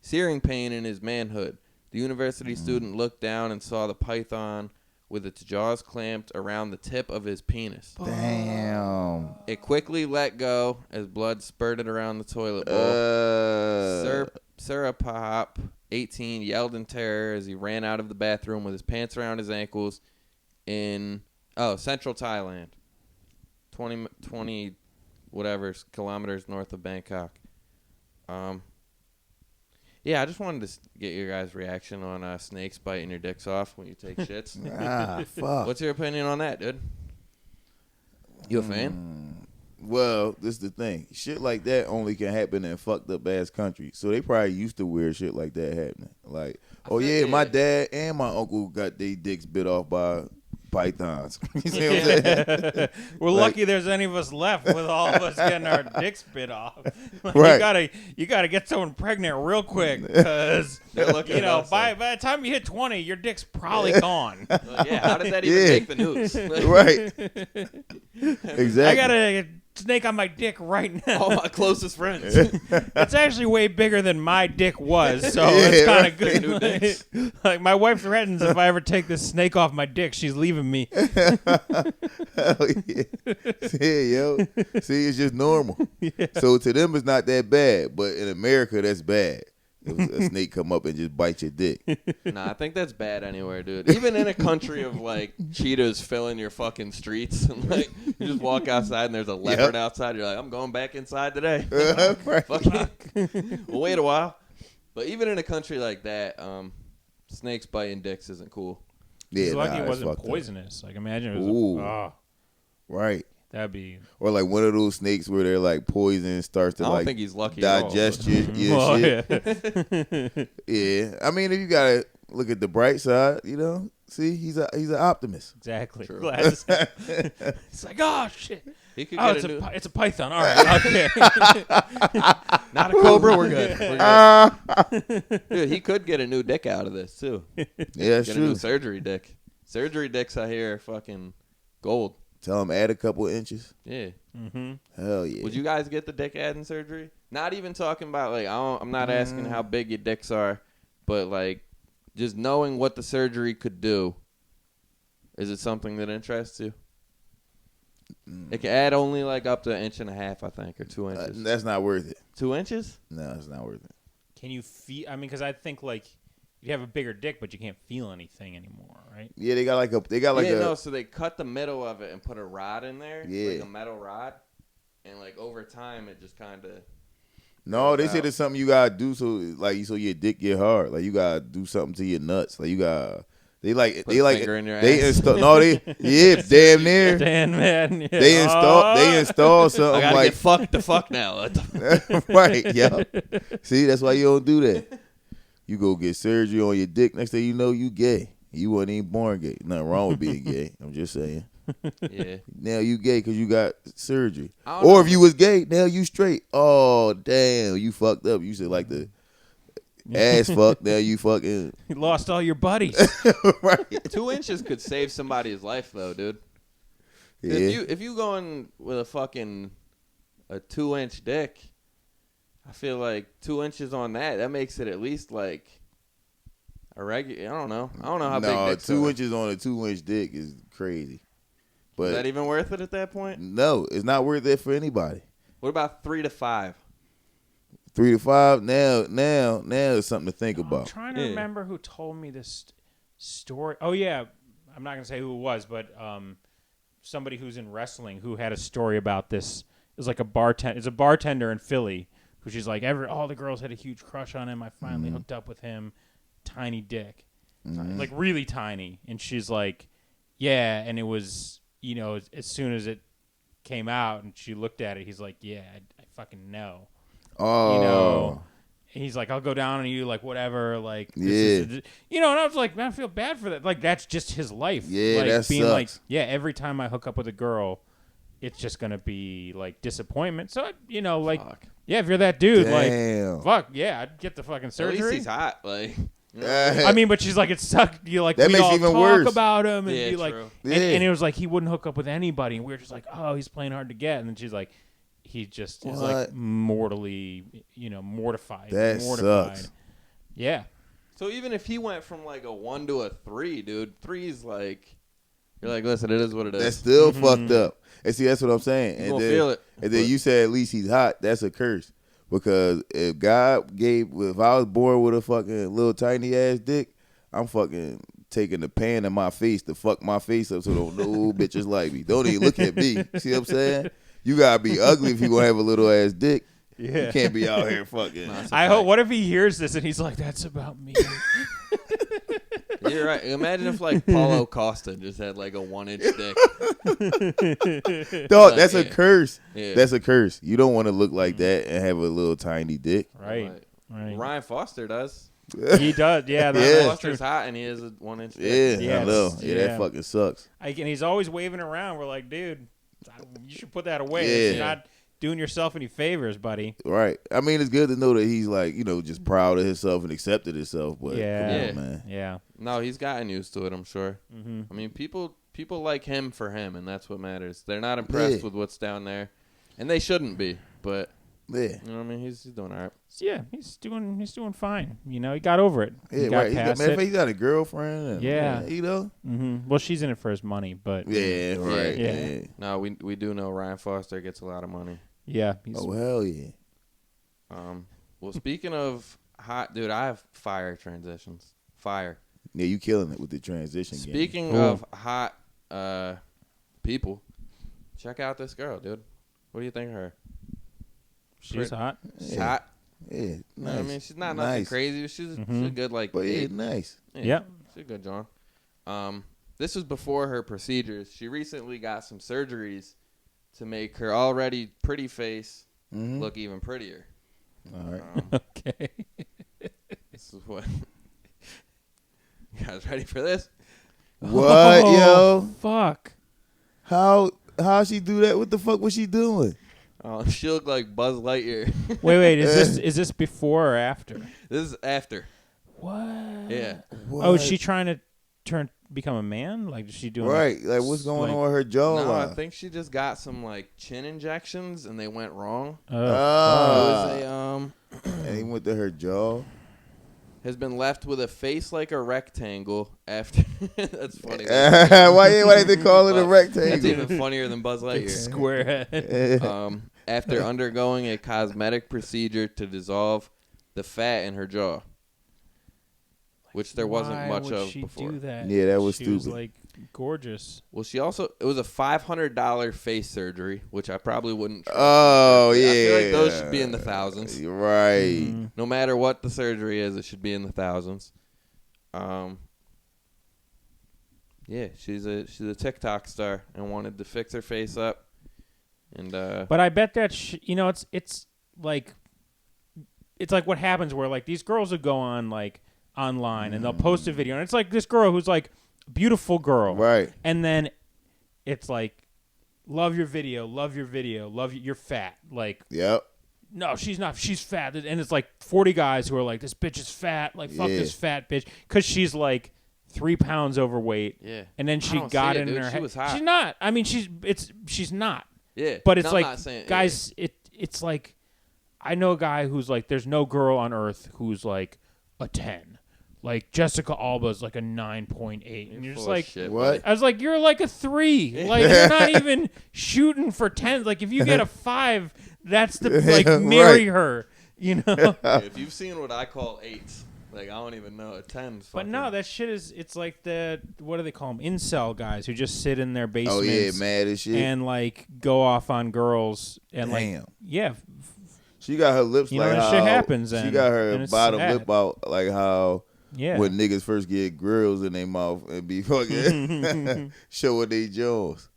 searing pain in his manhood. The university student looked down and saw the python with its jaws clamped around the tip of his penis. Damn. It quickly let go as blood spurted around the toilet bowl. Surapahap, 18, yelled in terror as he ran out of the bathroom with his pants around his ankles in central Thailand, 20 whatever kilometers north of Bangkok. Yeah, I just wanted to get your guys' reaction on snakes biting your dicks off when you take shits. Fuck. What's your opinion on that, dude? You a fan? Well, this is the thing. Shit like that only can happen in fucked up ass countries. So they probably used to weird shit like that happening. Like, my dad and my uncle got their dicks bit off by pythons. You see what I'm saying? We're lucky there's any of us left with all of us getting our dicks bit off. Like, right. You gotta get someone pregnant real quick because by the time you hit 20, your dick's probably gone. How did that even make the news? Right. Exactly. I got a snake on my dick right now. All my closest friends. It's actually way bigger than my dick was, so it's kind of good. New dicks. Like my wife threatens if I ever take this snake off my dick, she's leaving me. Hell yeah. See, yo. See, it's just normal. Yeah. So to them, it's not that bad, but in America, that's bad. If a snake come up and just bite your dick. Nah, I think that's bad anywhere, dude. Even in a country of like cheetahs filling your fucking streets, and like you just walk outside and there's a leopard outside. You're like, I'm going back inside today. Right. Fuck. We'll wait a while. But even in a country like that, snakes biting dicks isn't cool. Yeah, He's lucky it that's wasn't fucked up. poisonous. Like, imagine it was. Ooh. Right. That'd be. Or like one of those snakes where they're like poison starts to I don't like think he's lucky at all, digest but- your shit. Yeah. Yeah. I mean, if you gotta look at the bright side, you know. See, he's an optimist. Exactly. True. Glad to say. It's like, oh shit. He could Oh, get it's a python. All right. Okay. not a cobra. We're good. We're good. Dude, he could get a new dick out of this too. Yeah, that's Get a new true. surgery dick. Surgery dicks I hear are fucking gold. Tell him add a couple inches. Yeah. Mm-hmm. Hell yeah. Would you guys get the dick adding surgery? Not even talking about like I'm not asking how big your dicks are, but like just knowing what the surgery could do. Is it something that interests you? It can add only like up to 1.5 inches, I think, or 2 inches. That's not worth it. 2 inches? No, it's not worth it. Can you feel? I mean, because I think like you have a bigger dick, but you can't feel anything anymore, right? Yeah, they got like a So they cut the middle of it and put a rod in there, Yeah. like a metal rod, and like over time it just kind of. No, they said it's something you gotta do so your dick get hard. Like you gotta do something to your nuts. Like you gotta Put a finger in your ass. damn near. Dan, man. Yeah. They install I something gotta like get fucked the fuck now. right, yeah. See, that's why you don't do that. You go get surgery on your dick. Next thing you know, you gay. You wasn't even born gay. Nothing wrong with being gay. I'm just saying. Yeah. Now you gay because you got surgery. I don't Or know. if you was gay, now you straight. Oh, damn. You fucked up. You said like the ass fuck. Now you fucking. You lost all your buddies. Right. 2 inches could save somebody's life though, dude. Yeah. If you going with a 2-inch dick, I feel like 2 inches on that makes it at least like a regular. I don't know how big No, dicks 2 are. inches on a 2-inch dick is crazy. But Is that even worth it at that point? no, it's not worth it for anybody. What about 3 to 5? 3 to 5. Now is something to think I'm about. trying to Yeah. remember who told me this story. Oh yeah, I'm not gonna say who it was, but somebody who's in wrestling who had a story about this. It was like a bartender. It's a bartender in Philly who she's like, all the girls had a huge crush on him. I finally hooked up with him. Tiny dick, like really tiny. And she's like, yeah. And it was, as soon as it came out and she looked at it, he's like, yeah, I fucking know. Oh. He's like, I'll go down on you, like, whatever, like, Yeah. and I was like, man, I feel bad for that. Like, that's just his life. Yeah, like, that being sucks. like, yeah, every time I hook up with a girl, it's just going to be, like, disappointment. So, like, Fuck. yeah, if you're that dude, Damn. like, fuck, yeah, I'd get the fucking surgery. At least he's hot, like. You know? I mean, but she's like, it sucked. You like, That we makes all even talk worse. about him and Yeah, be like, true. and Yeah. it was like he wouldn't hook up with anybody, and we were just like, oh, he's playing hard to get, and then she's like, he just is like What? mortally, mortified. That mortified. sucks. Yeah. So even if he went from like a 1 to a 3, dude, 3's like, you're like, listen, it is what it is. That's still fucked up. And see, that's what I'm saying. You gonna feel it. And then you said at least he's hot. That's a curse. Because if I was born with a fucking little tiny ass dick, I'm fucking taking the pan in my face to fuck my face up so no bitches like me. Don't even look at me. See what I'm saying? You gotta be ugly if you gonna have a little ass dick. Yeah. You can't be out here fucking. I hope. What if he hears this and he's like, "That's about me." You're right. Imagine if like Paulo Costa just had like a 1-inch dick. Dog, that's a Yeah. curse. Yeah. That's a curse. You don't want to look like that and have a little tiny dick. Right. Right. Right. Ryan Foster does. He does. Yeah. Yeah. That's Foster's true. hot and he has a 1-inch Yeah, dick. Yes. I know. Yeah, Yeah. that fucking sucks. And he's always waving around. We're like, dude, you should put that away. Yeah. You're not doing yourself any favors, buddy. Right. I mean, it's good to know that he's like, just proud of himself and accepted himself. But Yeah. come Yeah. on, man. Yeah. No, he's gotten used to it, I'm sure. Mm-hmm. I mean, people like him for him, and that's what matters. They're not impressed Yeah. with what's down there, and they shouldn't be. But Yeah. you know what I mean? He's doing all right. So, yeah, he's doing fine. He got over it. Yeah, he got right. past Matter of it. fact, he got a girlfriend. And, Yeah. Mm-hmm. Well, she's in it for his money, but Yeah, right. Yeah. Yeah. No, we do know Ryan Foster gets a lot of money. yeah, he's Oh, hell yeah. Well, speaking of hot, dude, I have fire transitions. Fire. Yeah, you killing it with the transition game. Speaking Cool. of hot people, check out this girl, dude. What do you think of her? she's hot. She's Yeah. hot. Yeah, You know what I nice. mean, she's not nothing crazy. She's a good like. But yeah, 8. nice. Yeah. She's a good John. This was before her procedures. She recently got some surgeries to make her already pretty face look even prettier. All right. Okay. This is what. You guys ready for this? What, Oh, yo? fuck. How she do that? What the fuck was she doing? She looked like Buzz Lightyear. Wait. Is this before or after? This is after. What? Yeah. What? Oh, is she trying to become a man? Like, is she doing right? Like, what's going on with her jawline? No, I think she just got some like chin injections and they went wrong. Oh, It was a and he went to her jaw. has been left with a face like a rectangle after. That's funny. Why they call it a rectangle? That's even funnier than Buzz Lightyear. square head. After undergoing a cosmetic procedure to dissolve the fat in her jaw, which there wasn't Why much would of she before. do that? Yeah, that was She was stupid. like gorgeous. Well, it was a $500 face surgery, which I probably wouldn't. Oh, yeah. I feel like those should be in the thousands. You're right. Mm. No matter what the surgery is, it should be in the thousands. Yeah, she's a TikTok star and wanted to fix her face up, and But I bet that it's like what happens where like these girls would go on like online and they'll post a video and it's like this girl who's like beautiful girl, Right. and then it's like love your video, you're fat. Like, Yep. no, she's not. She's fat. And it's like 40 guys who are like, this bitch is fat. Like, fuck Yeah. this fat bitch. Because she's like 3 pounds overweight. yeah. And then I she don't got see it in dude. her She head. was hot. She's not. I mean, she's not. Yeah, But it's No, I'm like, not saying, guys, it's like, I know a guy who's like, there's no girl on earth who's like a 10. Like, Jessica Alba's like a 9.8. And you're just full of like, shit, What? buddy. I was like, you're like a 3. Like, you're not even shooting for 10. Like, if you get a 5, that's the, like, marry Right. her, you know? If you've seen what I call 8s, like I don't even know a 10. But no, that shit it's like what do they call them? Incel guys who just sit in their Oh, basements yeah, mad as shit. and, like, go off on girls. And, like, Damn. yeah. She got her lips You know, like that how shit happens she then, got and her it's bottom sad. lip out like how Yeah. when niggas first get grills in their mouth and be fucking showing their jaws.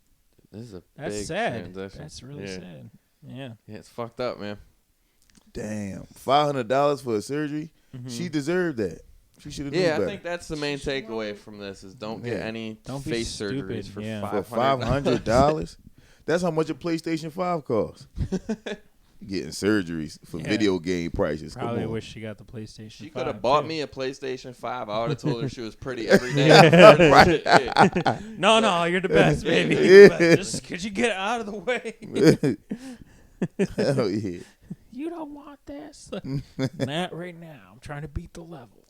This is a That's big sad. transition. That's really sad. Yeah. Yeah, it's fucked up, man. Damn, $500 for a surgery. She deserved that. She should have done Yeah, better. I think that's the main takeaway from this is don't get Yeah. any Don't be face stupid, surgeries for yeah. For $500. $500, that's how much a PlayStation 5 costs. Getting surgeries for Yeah. video game prices. Come Probably on. wish she got the PlayStation 5. She could have bought too. me a PlayStation 5. I would have told her she was pretty every day. Yeah. No, you're the best, baby. You're the best. Just could you get out of the way? Hell yeah. You don't want this. Not right now. I'm trying to beat the level.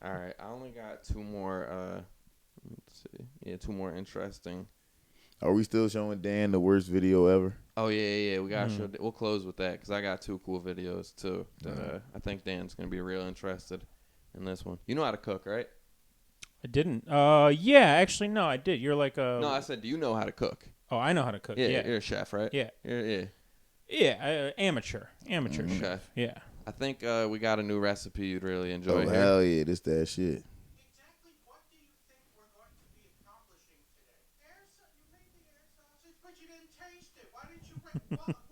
All right, I only got 2 more. Let's see. Yeah, 2 more interesting. Are we still showing Dan the worst video ever? Oh yeah. We got show. We'll close with that because I got 2 cool videos too. That, I think Dan's gonna be real interested in this one. You know how to cook, right? I didn't. Yeah, actually, no, I did. You're like a. No, I said, do you know how to cook? Oh, I know how to cook. Yeah, Yeah. you're a chef, right? Yeah. Yeah. Amateur chef. Chef. Yeah. I think we got a new recipe you'd really enjoy Oh, here. hell yeah. This that shit. Exactly what do you think we're going to be accomplishing today? You made the air sausage, but you didn't taste it. Why didn't you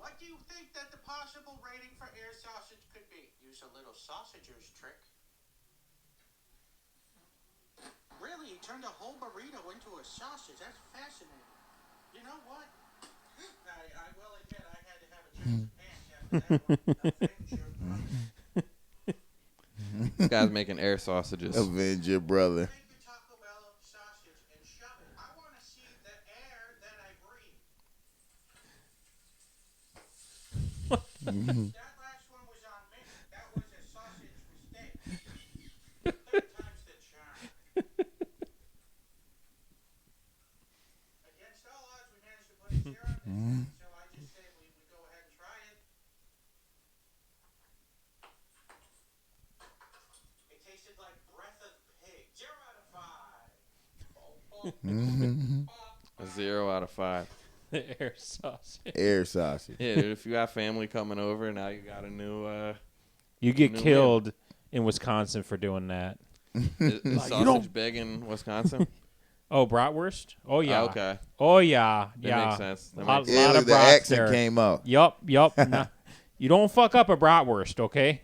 what do you think that the possible rating for air sausage could be? Use a little sausager's trick. Really? You turned a whole burrito into a sausage. That's fascinating. You know what? I will admit I had to have a change of pants after that one. Avenger brother. This guy's making air sausages. Avenge your brother. Take the Taco Bell sausage and shove it. I want to see the air that I breathe. That last one was on me. That was a sausage mistake. Third time's the charm. Against all odds, we managed to put a 0 on this, so I just say we go ahead and try it. It tasted like breath of pig. 0 out of 5. A 0 out of 5. The air sausage. Air sausage. Yeah, dude, if you got family coming over, now you got a new. You get new killed in Wisconsin for doing that. Is sausage big in Wisconsin? Oh, bratwurst? Oh, yeah. Okay. Oh, yeah. That Yeah. makes sense. That Lot- makes Yeah, lot look, of the brats accent there. came out. Yup. Nah, you don't fuck up a bratwurst, okay?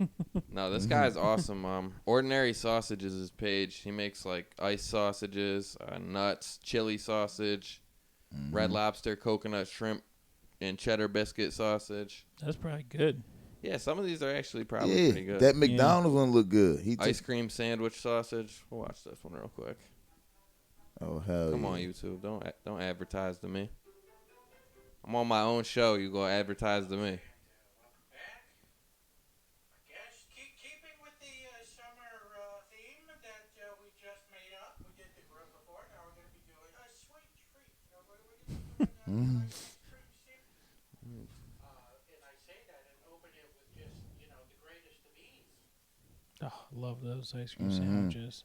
No, this guy's awesome. Ordinary Sausage is his page. He makes like ice sausages, nuts, chili sausage, Red Lobster, coconut shrimp, and cheddar biscuit sausage. That's probably good. Yeah, some of these are actually probably Yeah, pretty good. that McDonald's one look good. He Ice took, cream sandwich sausage. We'll watch this one real quick. oh hell Come yeah. on, YouTube. Don't advertise to me. I'm on my own show. You go advertise to me. Yes, keeping with the summer theme that we just made up. We did the grill before. Now we're going to be doing a sweet treat. What are we going to be doing? Ice cream sandwich. And I say that and open it with just, the greatest of ease. Oh, I love those ice cream sandwiches.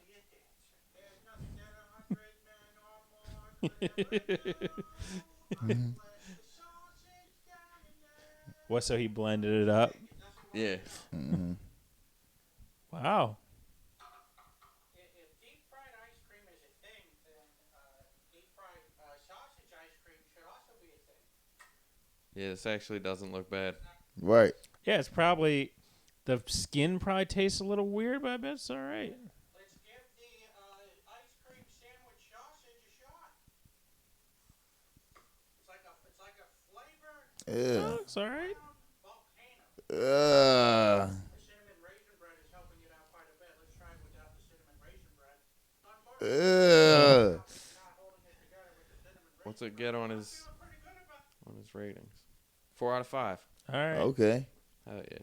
There's nothing that 100 men or more could ever do. Let the sausage down in there. What, so he blended it up? Yeah. Wow. If deep fried ice cream is a thing, then deep fried sausage ice cream should also be a thing. Yeah, this actually doesn't look bad. Right. Yeah, it's probably... The skin probably tastes a little weird, but I bet it's all right. Let's give the ice cream sandwich sausage a shot. It's like a flavor Yeah. Oh, it's all right. volcano. Uh, The cinnamon raisin bread is helping it out quite a bit. Let's try it without the cinnamon raisin bread. Unfortunately, not holding it together with the cinnamon raisin What's it get on his bread. Pretty good about ratings? 4 out of 5. All right. okay. Hell yeah.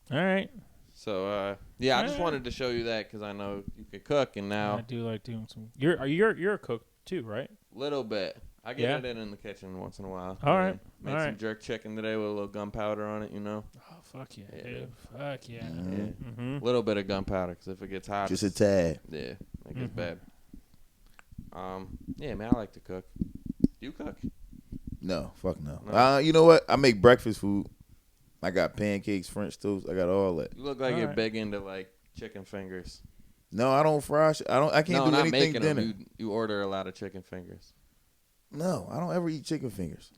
All right. So yeah, I just Yeah. wanted to show you that because I know you can cook, and now I do like doing some... You're a cook, too, right? little bit. I get Yeah. it in the kitchen once in a while. All right. Made All some right. jerk chicken today with a little gunpowder on it, Oh, fuck yeah, Yeah. dude. Fuck yeah. A little bit of gunpowder because if it gets hot, Just a tad. yeah, it gets bad. Yeah, man, I like to cook. Do you cook? No, fuck no. No. You know what? I make breakfast food. I got pancakes, French toast. I got all that. You look like All you're right. big into like chicken fingers. No, I don't fry shit. I can't No, do not anything making dinner. them. You order a lot of chicken fingers. No, I don't ever eat chicken fingers.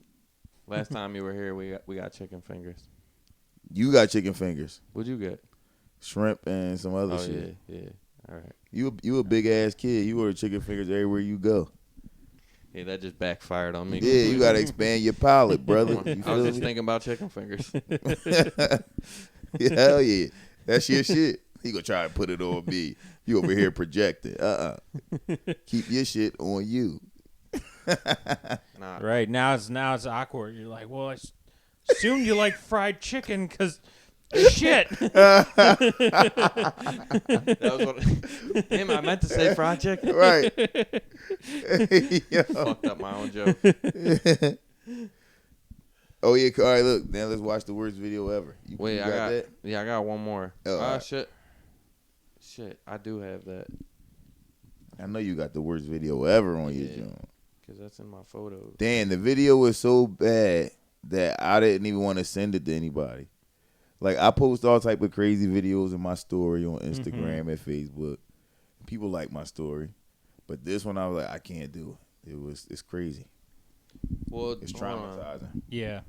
Last time you were here, we got chicken fingers. You got chicken fingers, What'd you get? shrimp, and some other Oh shit. yeah. All right. You a big ass kid. You order chicken fingers everywhere you go. Yeah, that just backfired on me. Yeah, you gotta expand your palate, brother. You I was feel just me? thinking about chicken fingers. Yeah, hell yeah, that's your shit. He gonna try to put it on me. You over here projecting. Keep your shit on you. Nah. Right. Now it's awkward. You're like, well, I assumed you like fried chicken because shit. That was what. Damn, I meant to say fried chicken. Right. Yo. Fucked up my own joke. Oh yeah, all right. Look, now let's watch the worst video ever. You Wait, you I got that? yeah, I got one more. Oh, all right. Shit, I do have that I know you got the worst video ever on your Yeah. joint. because that's in my photos. Damn, the video was so bad that I didn't even want to send it to anybody. Like I post all type of crazy videos in my story on Instagram and Facebook. People like my story, but this one I was like, I can't do it. It's crazy. Well, It's hold on. traumatizing. Yeah.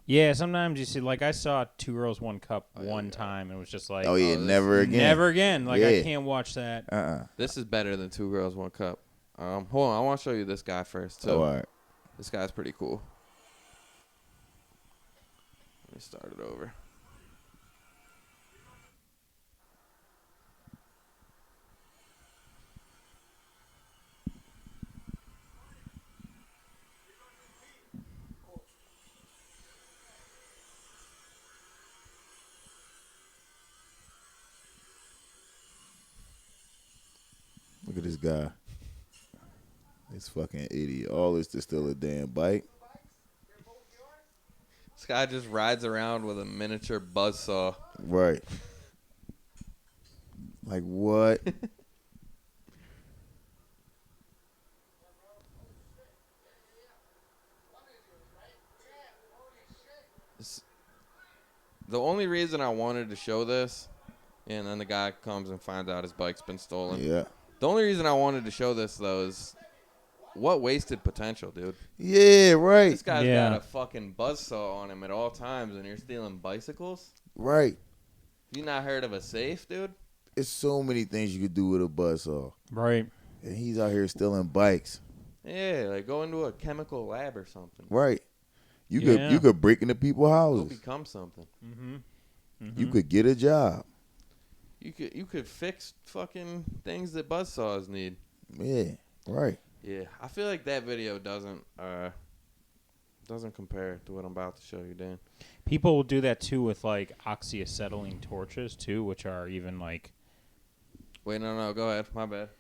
Yeah, sometimes you see, like, I saw Two Girls, One Cup one time, and it was just like, Oh yeah, this- never again. never again. Like, I Yeah. can't watch that. This is better than Two Girls, One Cup. Hold on, I want to show you this guy first too. Oh, all right. This guy's pretty cool. Let me start it over. Look at this guy. This fucking idiot. All this to steal a damn bike. This guy just rides around with a miniature buzzsaw. Right. Like what? The only reason I wanted to show this, and then the guy comes and finds out his bike's been stolen. Yeah. The only reason I wanted to show this, though, is what wasted potential, dude. Yeah, right. This guy's got a fucking buzzsaw on him at all times, and you're stealing bicycles? Right. You not heard of a safe, dude? It's so many things you could do with a buzzsaw. Right. And he's out here stealing bikes. Yeah, like go into a chemical lab or something. Right. You could break into people's Go houses. become something. You could get a job. You could fix fucking things that buzzsaws need. Yeah. Right. Yeah, I feel like that video doesn't compare to what I'm about to show you, Dan. People will do that too with like oxyacetylene torches too, which are even like. Wait, no, go ahead. My bad.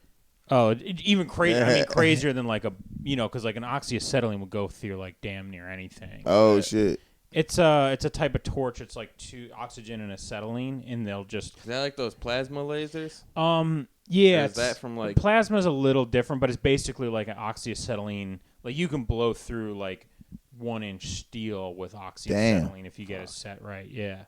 Oh, even crazy. I mean, crazier than like because like an oxyacetylene would go through like damn near anything. Oh shit. It's a type of torch. It's like two oxygen and acetylene, and they'll just. Is that like those plasma lasers? Yeah. Or is that from like plasma's a little different, but it's basically like an oxyacetylene. Like you can blow through like 1-inch steel with oxyacetylene if you get it set right. Yeah.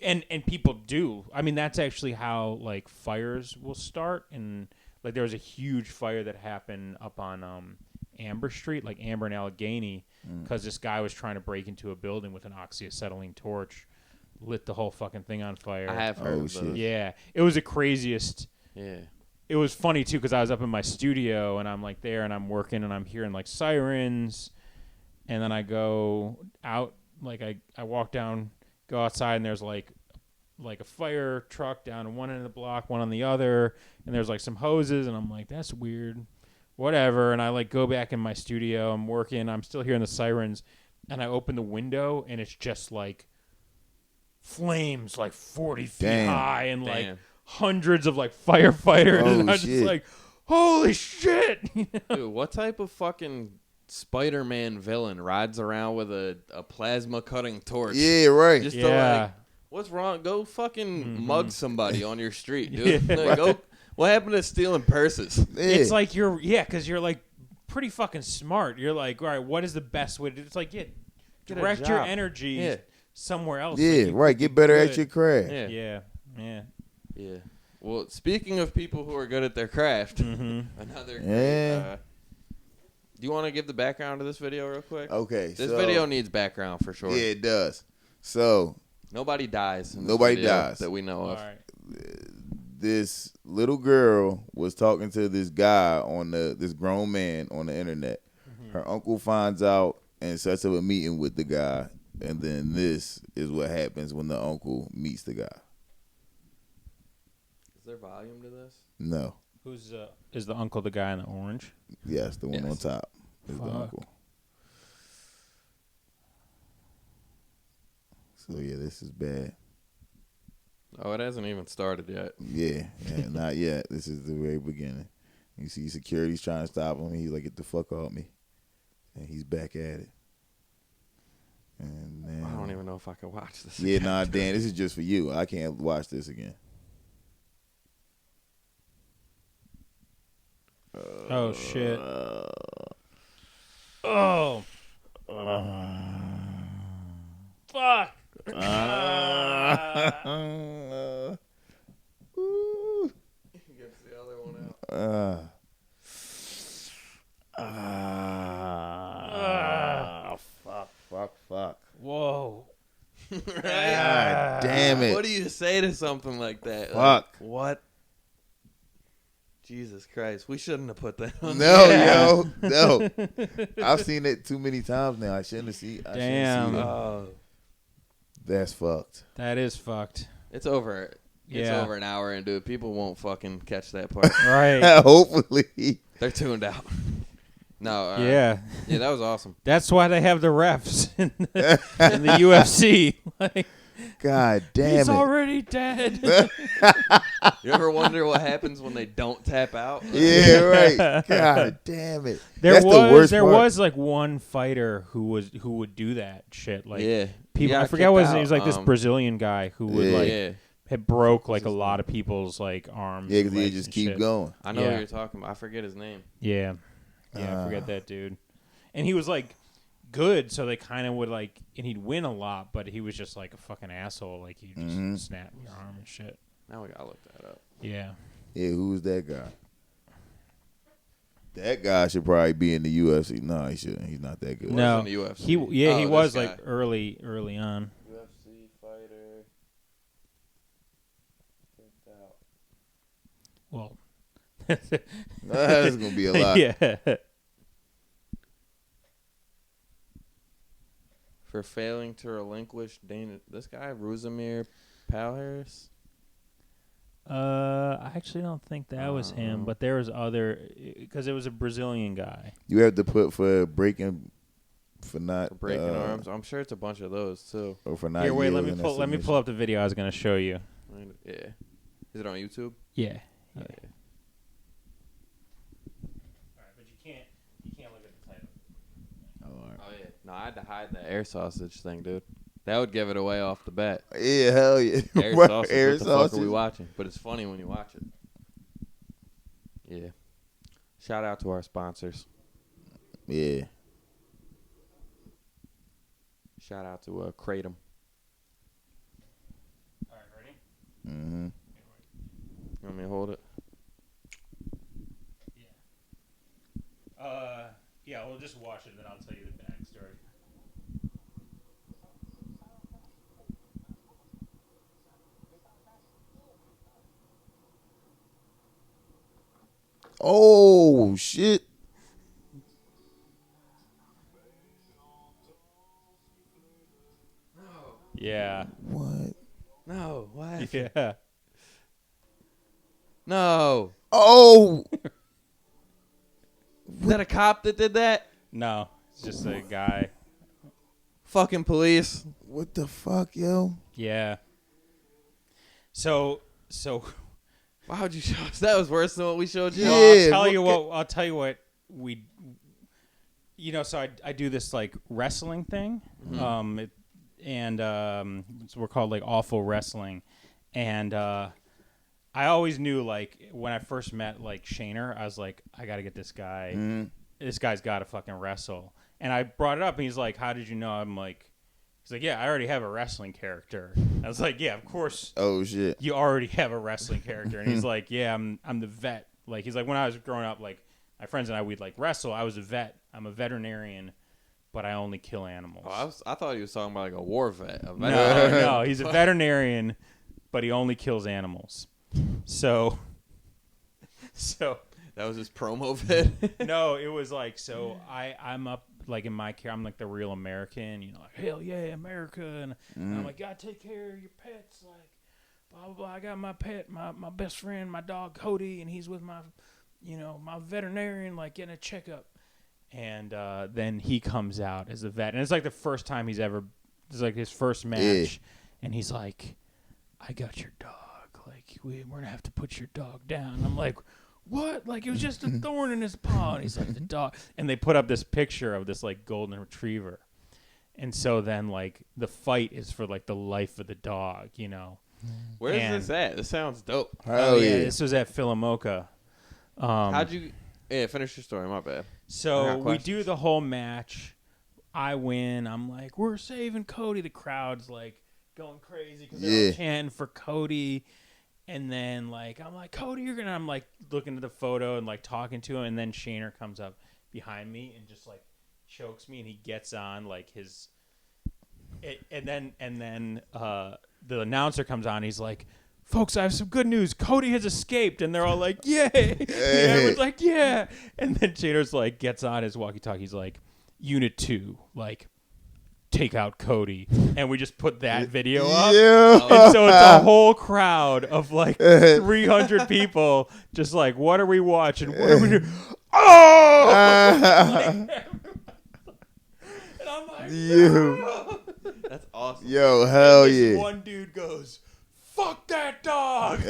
And people do. I mean, that's actually how like fires will start. And like there was a huge fire that happened up on Amber Street, like Amber and Allegheny, because this guy was trying to break into a building with an oxyacetylene torch, lit the whole fucking thing on fire. I have heard of shit. those. Yeah, it was the craziest. Yeah. It was funny too because I was up in my studio and I'm like there and I'm working and I'm hearing like sirens, and then I go out, like I walk down, go outside, and there's like a fire truck down on one end of the block, one on the other, and there's like some hoses, and I'm like, that's weird, whatever. And I like go back in my studio, I'm working, I'm still hearing the sirens, and I open the window and it's just like flames like 40 feet high and like hundreds of like firefighters, and I was just like, holy shit. Dude, what type of fucking Spider-Man villain rides around with a plasma cutting torch? Yeah, right. Just to like, what's wrong? Go fucking mug somebody on your street, dude. Yeah. Like, go. What happened to stealing purses? Yeah. It's like because you're like pretty fucking smart. You're like, all right, what is the best way to do it? It's like, Get a direct your job. energy somewhere else. Yeah, right. Get better at your craft. Yeah. Well, speaking of people who are good at their craft, another great, do you want to give the background to this video real quick? Okay. This video needs background for sure. Yeah, it does. So nobody dies. Nobody dies that we know of. All right. This little girl was talking to this guy this grown man on the internet. Her uncle finds out and sets up a meeting with the guy, and then this is what happens when the uncle meets the guy. Is there volume to this? No. Who's is the uncle the guy in the orange? Yes, the one on top is the Fuck. uncle. So yeah, this is bad. Oh, it hasn't even started yet. Yeah, not yet. This is the very beginning. You see security's trying to stop him. He's like, get the fuck off me. And he's back at it. And then, I don't even know if I can watch this. Yeah, again. nah, Dan, this is just for you. I can't watch this again. Oh shit. Oh. Fuck. Ooh. Gets the other one out. Fuck. Whoa. Right? God damn it. What do you say to something like that? Fuck. Like, what? Jesus Christ. We shouldn't have put that on. No, no. I've seen it too many times now. I shouldn't have seen it. Damn. That's fucked. That is fucked. It's over. It's Yeah. over an hour into it. People won't fucking catch that part. Right. Hopefully. They're tuned out. No. Yeah. Yeah, that was awesome. That's why they have the refs in the UFC. Like, God damn he's it. already dead. You ever wonder what happens when they don't tap out? Yeah, right. God damn it. There That's the worst there part. was like one fighter who would do that shit. Like Yeah. people, Yeah, I forget what his kicked name. He was like this out, Brazilian guy who would Yeah. like Yeah. had broke like a lot of people's like arms. Yeah, and because he legs just and keep shit. going. I know Yeah. what you're talking about. I forget his name. Yeah, I forget that dude. And he was like good, so they kind of would like, and he'd win a lot, but he was just like a fucking asshole. Like he'd just snap your arm and shit. Now we gotta look that up. Yeah. Yeah, who's that guy? That guy should probably be in the UFC. No, he shouldn't. He's not that good. No, in the UFC. he Oh, was this like guy. early on. UFC fighter. Checked out. Well, That's gonna be a lot. yeah. For failing to relinquish this guy, Ruzamir Palhares. I actually don't think that was him, but there was other, because it was a Brazilian guy. You have to put for breaking, for not For breaking arms. I'm sure it's a bunch of those too. or for not. Here, wait, let me yielding a pull submission. up the video I was gonna show you. Yeah. Is it on YouTube? Yeah. Oh, All right, but you can't look at the title. Oh, all right. Oh yeah. No, I had to hide that air sausage thing, dude. That would give it away off the bat. Yeah, hell yeah. Air Bro, sausage. air What the fuck are we sausage. watching? But it's funny when you watch it. Yeah. Shout out to our sponsors. Yeah. Shout out to Kratom. All right, ready? Mm-hmm. You want me to hold it? Yeah, we'll just watch it and then I'll tell you the backstory. Oh shit. Yeah. What? No. What? Yeah. No. Oh. Is that a cop that did that? No, it's just a guy. Fucking police. What the fuck, yo? Yeah. So Why would you show us? That was worse than what we showed you. Yeah. I'll tell you what we, so I do this like wrestling thing, so we're called like Awful Wrestling, and I always knew like when I first met like Shaner, I was like, I got to get this guy. Mm-hmm. This guy's got to fucking wrestle, and I brought it up, and he's like, how did you know? I'm like. He's like, yeah, I already have a wrestling character. I was like, yeah, of course. Oh shit. You already have a wrestling character. And he's like, yeah, I'm the vet. Like, he's like, when I was growing up, like, my friends and I, we'd, like, wrestle. I was a vet. I'm a veterinarian, but I only kill animals. Oh, I thought he was talking about like a war vet. No, he's a veterinarian, but he only kills animals. So That was his promo vid. no, it was like, so I'm up, like, in my care. I'm, like, the real American, like, hell yeah, America. And I'm like, gotta take care of your pets, like, blah, blah, blah. I got my pet, my best friend, my dog Cody, and he's with my, my veterinarian, like, getting a checkup. And then he comes out as a vet. And it's, like, the first time he's ever, it's, like, his first match. Yeah. And he's like, I got your dog. Like, we're going to have to put your dog down. And I'm like, what? Like, it was just a thorn in his paw. And he's like, the dog. And they put up this picture of this, like, golden retriever. And so then, like, the fight is for, like, the life of the dog, Where is this at? This sounds dope. Hell yeah. This was at Philomoka. How'd you... Yeah, finish your story. My bad. I So got we questions. do the whole match. I win. I'm like, we're saving Cody. The crowd's, like, going crazy because they're all chanting for Cody. And then, like, I'm like, Cody, you're going to... I'm, like, looking at the photo and, like, talking to him. And then Shaner comes up behind me and just, like, chokes me. And he gets on, like, his... And then the announcer comes on. He's like, folks, I have some good news. Cody has escaped. And they're all like, yay. And everyone's like, yeah. And then Shaner's, like, gets on his walkie-talkie. He's like, Unit 2, like, take out Cody. And we just put that video up. Yeah. And so it's a whole crowd of like 300 people just like, what are we watching? What are we doing? Oh! And I'm like, You. That's awesome. Yo, hell this yeah. one dude goes, fuck that dog.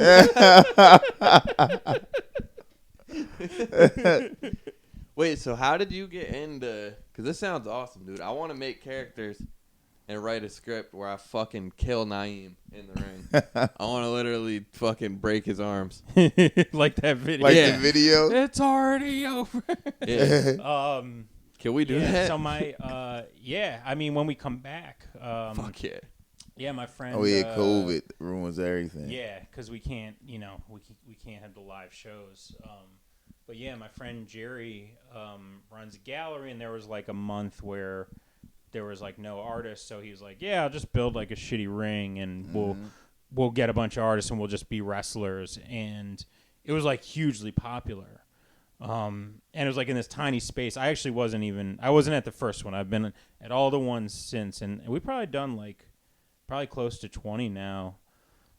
Wait, so how did you get into... Because this sounds awesome, dude. I want to make characters and write a script where I fucking kill Naim in the ring. I want to literally fucking break his arms. Like that video. Like Yeah. the video. It's already over. Yeah. Can we do yeah, that? So my I mean when we come back, Fuck yeah. yeah, my friend. Oh yeah, COVID ruins everything. Yeah, because we can't, we can't have the live shows. But yeah, my friend Jerry runs a gallery, and there was like a month where there was like no artists, so he was like, "Yeah, I'll just build like a shitty ring, and we'll get a bunch of artists, and we'll just be wrestlers." And it was like hugely popular. And it was like in this tiny space. I wasn't at the first one. I've been at all the ones since, and we probably done like probably close to 20 now.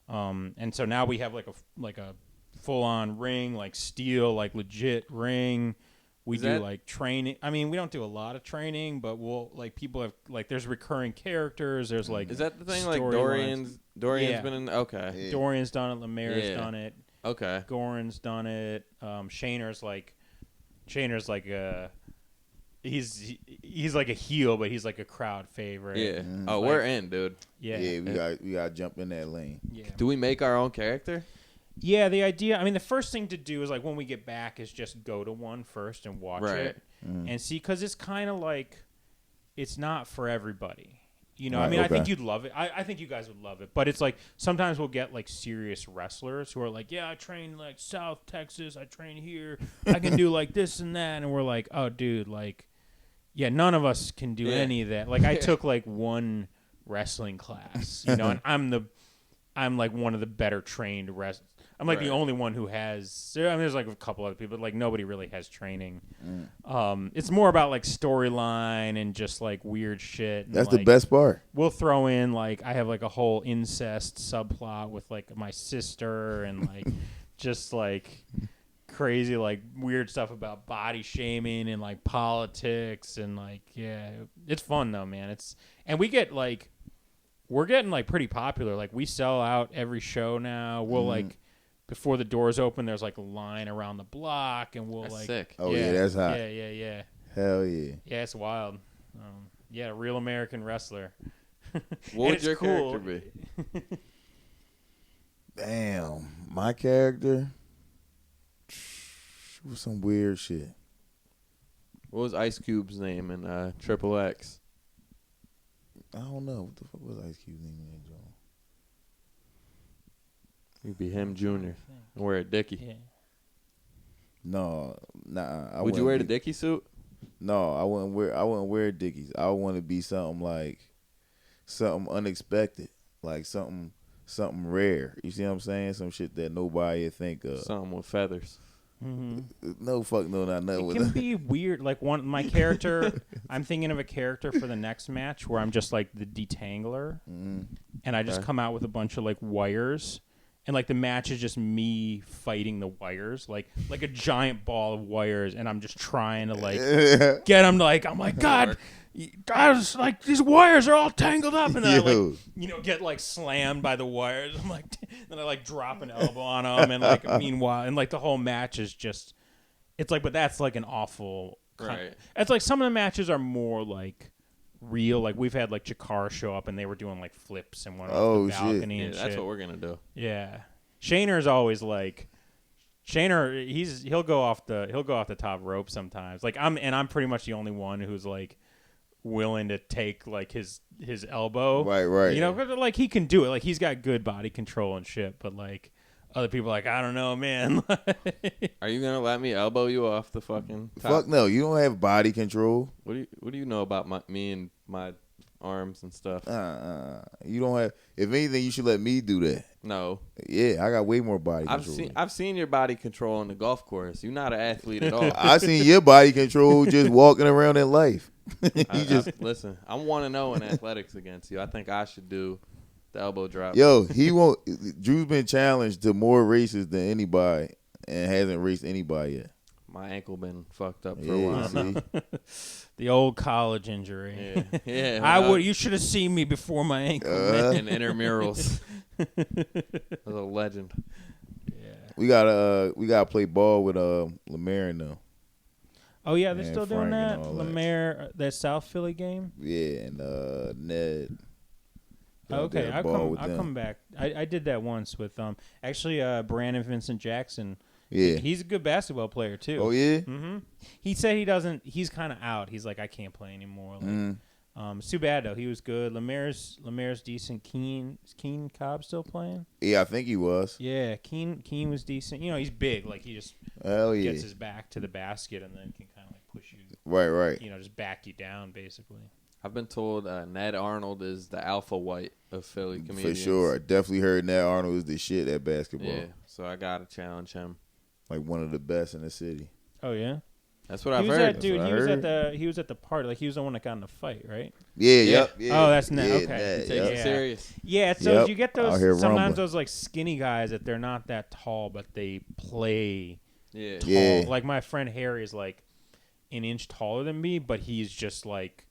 And so now we have like a full on ring, like steel, like legit ring. We do like training. I mean, we don't do a lot of training, but we'll like people have like there's recurring characters. There's like is that the thing like Dorian's been in? Okay, Yeah. Dorian's done it. Lemaire's done it. Okay, Goran's done it. Shayner's like a he's like a heel, but he's like a crowd favorite. yeah. Mm-hmm. Oh, we're in, dude. Yeah. Yeah, we got to jump in that lane. Yeah. Do we make our own character? Yeah, the idea, I mean, the first thing to do is, like, when we get back is just go to one first and watch it and see, because it's kind of like, it's not for everybody. You know, Right, I mean, okay. I think you'd love it. I think you guys would love it. But it's like, sometimes we'll get, like, serious wrestlers who are like, yeah, I train, like, South Texas. I train here. I can do, like, this and that. And we're like, oh, dude, like, yeah, none of us can do any of that. Like, I took, like, one wrestling class, you know, and I'm, like, one of the better trained wrestlers. I'm like the only one who has. I mean, there's like a couple other people, but like nobody really has training. It's more about like storyline and just like weird shit. And, That's like, the best part. We'll throw in like I have like a whole incest subplot with like my sister and like just like crazy like weird stuff about body shaming and like politics and like it's fun though, man. We get like we're getting like pretty popular. Like we sell out every show now. We'll like. Before the doors open, there's like a line around the block, and we'll That's like. sick. Oh yeah, that's hot. Yeah. Hell yeah. Yeah, it's wild. Yeah, real American wrestler. What would your character be? Damn, my character was some weird shit. What was Ice Cube's name in Triple X? I don't know what the fuck was Ice Cube's name in that joint. You'd be him Jr. and wear a Dickie. Yeah. No, nah. Would you wear the Dickie suit? No, I wouldn't wear Dickies. I would want to be something unexpected, like something rare. You see what I'm saying? Some shit that nobody would think of. Something with feathers. Mm-hmm. No fuck no, not nothing. It can be weird. Like my character, I'm thinking of a character for the next match where I'm just like the detangler, and I just come out with a bunch of like wires. And, like, the match is just me fighting the wires, like a giant ball of wires, and I'm just trying to, like, get them to, like, I'm like, God, guys, like, these wires are all tangled up. And then I, like, get, like, slammed by the wires. I'm like, then I, like, drop an elbow on them. And, like, meanwhile, and, like, the whole match is just, it's like, but that's, like, an awful. It's like some of the matches are more, like, real. Like we've had like Jakar show up and they were doing like flips and went off the balcony and shit. That's what we're gonna do. Yeah, Shayner's always like he'll go off the top rope sometimes. Like I'm pretty much the only one who's like willing to take like his elbow. Right. You know, but, like he can do it. Like he's got good body control and shit. But like other people are like, I don't know, man. Are you gonna let me elbow you off the fucking top? Fuck no, you don't have body control. What do you know about me and my arms and stuff? You don't have. If anything, you should let me do that. No. Yeah, I got way more body control. I've seen your body control on the golf course. You're not an athlete at all. I seen your body control just walking around in life. Listen, I'm 1-0 in athletics against you. I think I should do the elbow drop. Yo, he won't. Drew's been challenged to more races than anybody and hasn't raced anybody yet. My ankle been fucked up for a while. See? The old college injury. Yeah. You should have seen me before my ankle. In intramurals. I was a legend. Yeah. We gotta play ball with Lemaire now. Oh yeah, they're And still doing Frank that. and all that. Lemaire, that South Philly game. Yeah, and Ned. Okay, I'll come back. I did that once with actually Brandon Vincent Jackson. Yeah. He's a good basketball player too. Oh yeah. Mm-hmm. He said he doesn't. He's kind of out. He's like, I can't play anymore. Like, it's too bad though. He was good. Lemaire's decent. Is Keen Cobb still playing? Yeah, I think he was. Yeah, Keen was decent. You know, he's big. Like he just gets his back to the basket and then can kind of like push you. Right. You know, just back you down basically. I've been told Ned Arnold is the alpha white of Philly comedians. For sure. I definitely heard Ned Arnold is the shit at basketball. Yeah, so I gotta challenge him. Like one of the best in the city. Oh yeah. That's what I've heard. That dude. He was at the party. Like he was the one that got in the fight, right? Yeah. Yeah. Yep. Yeah. Oh, that's Ned. Okay. Ned, Take it Yeah. serious. Yeah, so Yep. you get Out those here sometimes rumbling. those like skinny guys that they're not that tall, but they play Yeah. tall. Yeah. Like my friend Harry is like an inch taller than me, but he's just like,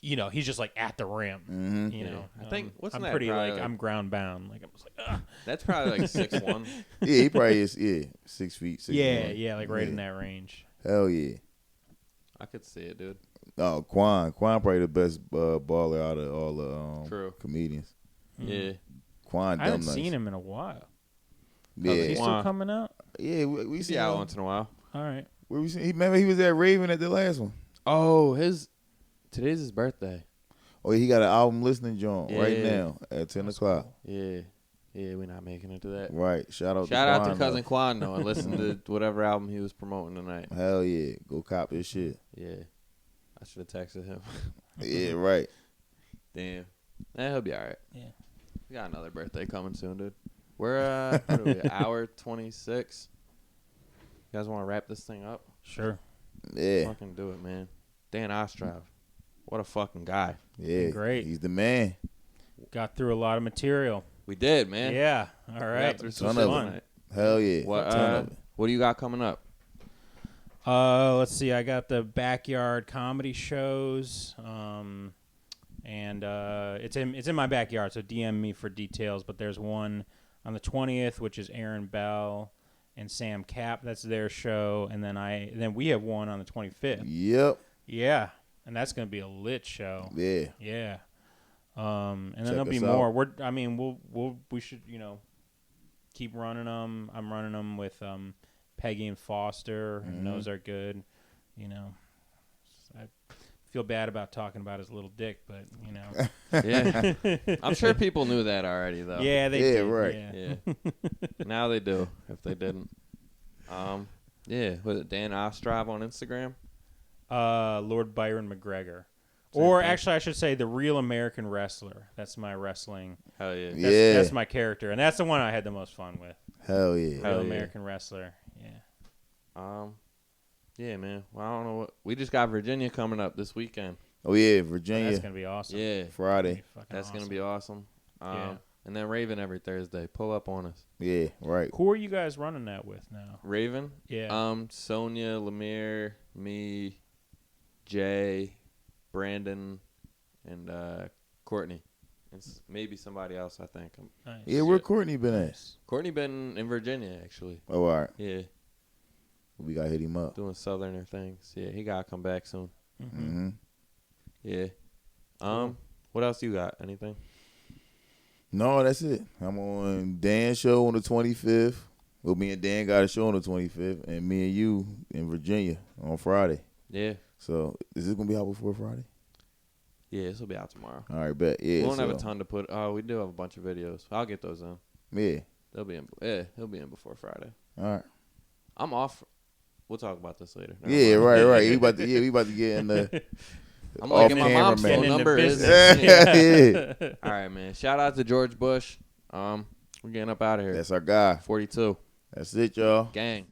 you know, he's just like at the rim. Mm-hmm. You know, I think- what's I'm that, pretty probably, like like- I'm ground bound. Like I'm just like, ugh. That's probably like 6'1". Yeah, he probably is. Yeah, 6 feet. 6 yeah, like right in that range. Hell yeah. I could see it, dude. Oh, Quan probably the best baller out of all the True. comedians. Yeah. Quan, I haven't dumb nice. seen him in a while. Yeah, Is he still Wow. coming out? yeah. We He's seen out him. once in a while. All right. Where we seen? Remember he was at Raven at the last one. Oh, today's his birthday. Oh, he got an album listening joint right Yeah. now at 10 o'clock. Yeah. Yeah, we're not making it to that. Right. Shout out Shout out Quan, to Cousin though. Quan, though, and listen to whatever album he was promoting tonight. Hell yeah. Go cop his shit. Yeah. I should have texted him. Yeah, right. Damn. He'll be all right. Yeah. We got another birthday coming soon, dude. We're, what are we, hour 26? You guys want to wrap this thing up? Sure. Yeah. Fucking do it, man. Dan Ostrov. What a fucking guy. Yeah. Great. He's the man. Got through a lot of material. We did, man. Yeah. All We got right. through Ton some of shit it. tonight. Hell yeah. What, Ton of it. what do you got coming up? Let's see. I got the backyard comedy shows, and it's in my backyard. So DM me for details. But there's one on the 20th, which is Aaron Bell and Sam Cap. That's their show, and then we have one on the 25th. Yep. Yeah, and that's gonna be a lit show. Yeah. Yeah. And then Check there'll be us more. out. We should keep running them. I'm running them with Peggy and Foster, and those are good. You know, I feel bad about talking about his little dick, but you know. Yeah. I'm sure people knew that already, though. Yeah, they Yeah, did. right. Yeah. Now they do, if they didn't. Yeah. Was it Dan Ostrov on Instagram? Lord Byron McGregor. Same Or thing. actually, I should say the Real American Wrestler. That's my wrestling. Hell yeah. Yeah. That's my character, and that's the one I had the most fun with. Hell yeah. Hell Real yeah. American Wrestler. Yeah. Yeah, man. Well, I don't know what. We just got Virginia coming up this weekend. Oh yeah, That's Virginia. gonna be awesome. Yeah. Friday. That's going to be awesome. Yeah. And then Raven every Thursday. Pull up on us. Yeah, right. Who are you guys running that with now? Raven? Yeah. Sonia, Lemire, me, Jay, Brandon, and Courtney. And maybe somebody else, I think. Nice. Yeah, where Courtney been at? Courtney been in Virginia, actually. Oh, all right. Yeah. We got to hit him up. Doing Southerner things. Yeah, he got to come back soon. Mm-hmm. Yeah. What else you got? Anything? No, that's it. I'm on Dan's show on the 25th. Well, me and Dan got a show on the 25th, and me and you in Virginia on Friday. Yeah. So, is this going to be out before Friday? Yeah, this will be out tomorrow. All right, bet. Yeah. We won't have a so- ton to put. Oh, we do have a bunch of videos. I'll get those in. Yeah. They'll be in. Yeah, he'll be in before Friday. All right. I'm off. We'll talk about this later. Never Yeah, mind. right. We about to get in the I'm like, my off-camera, mom's man. phone Getting into number is. business. Yeah. All right, man. Shout out to George Bush. We're getting up out of here. That's our guy. 42 That's it, y'all. gang.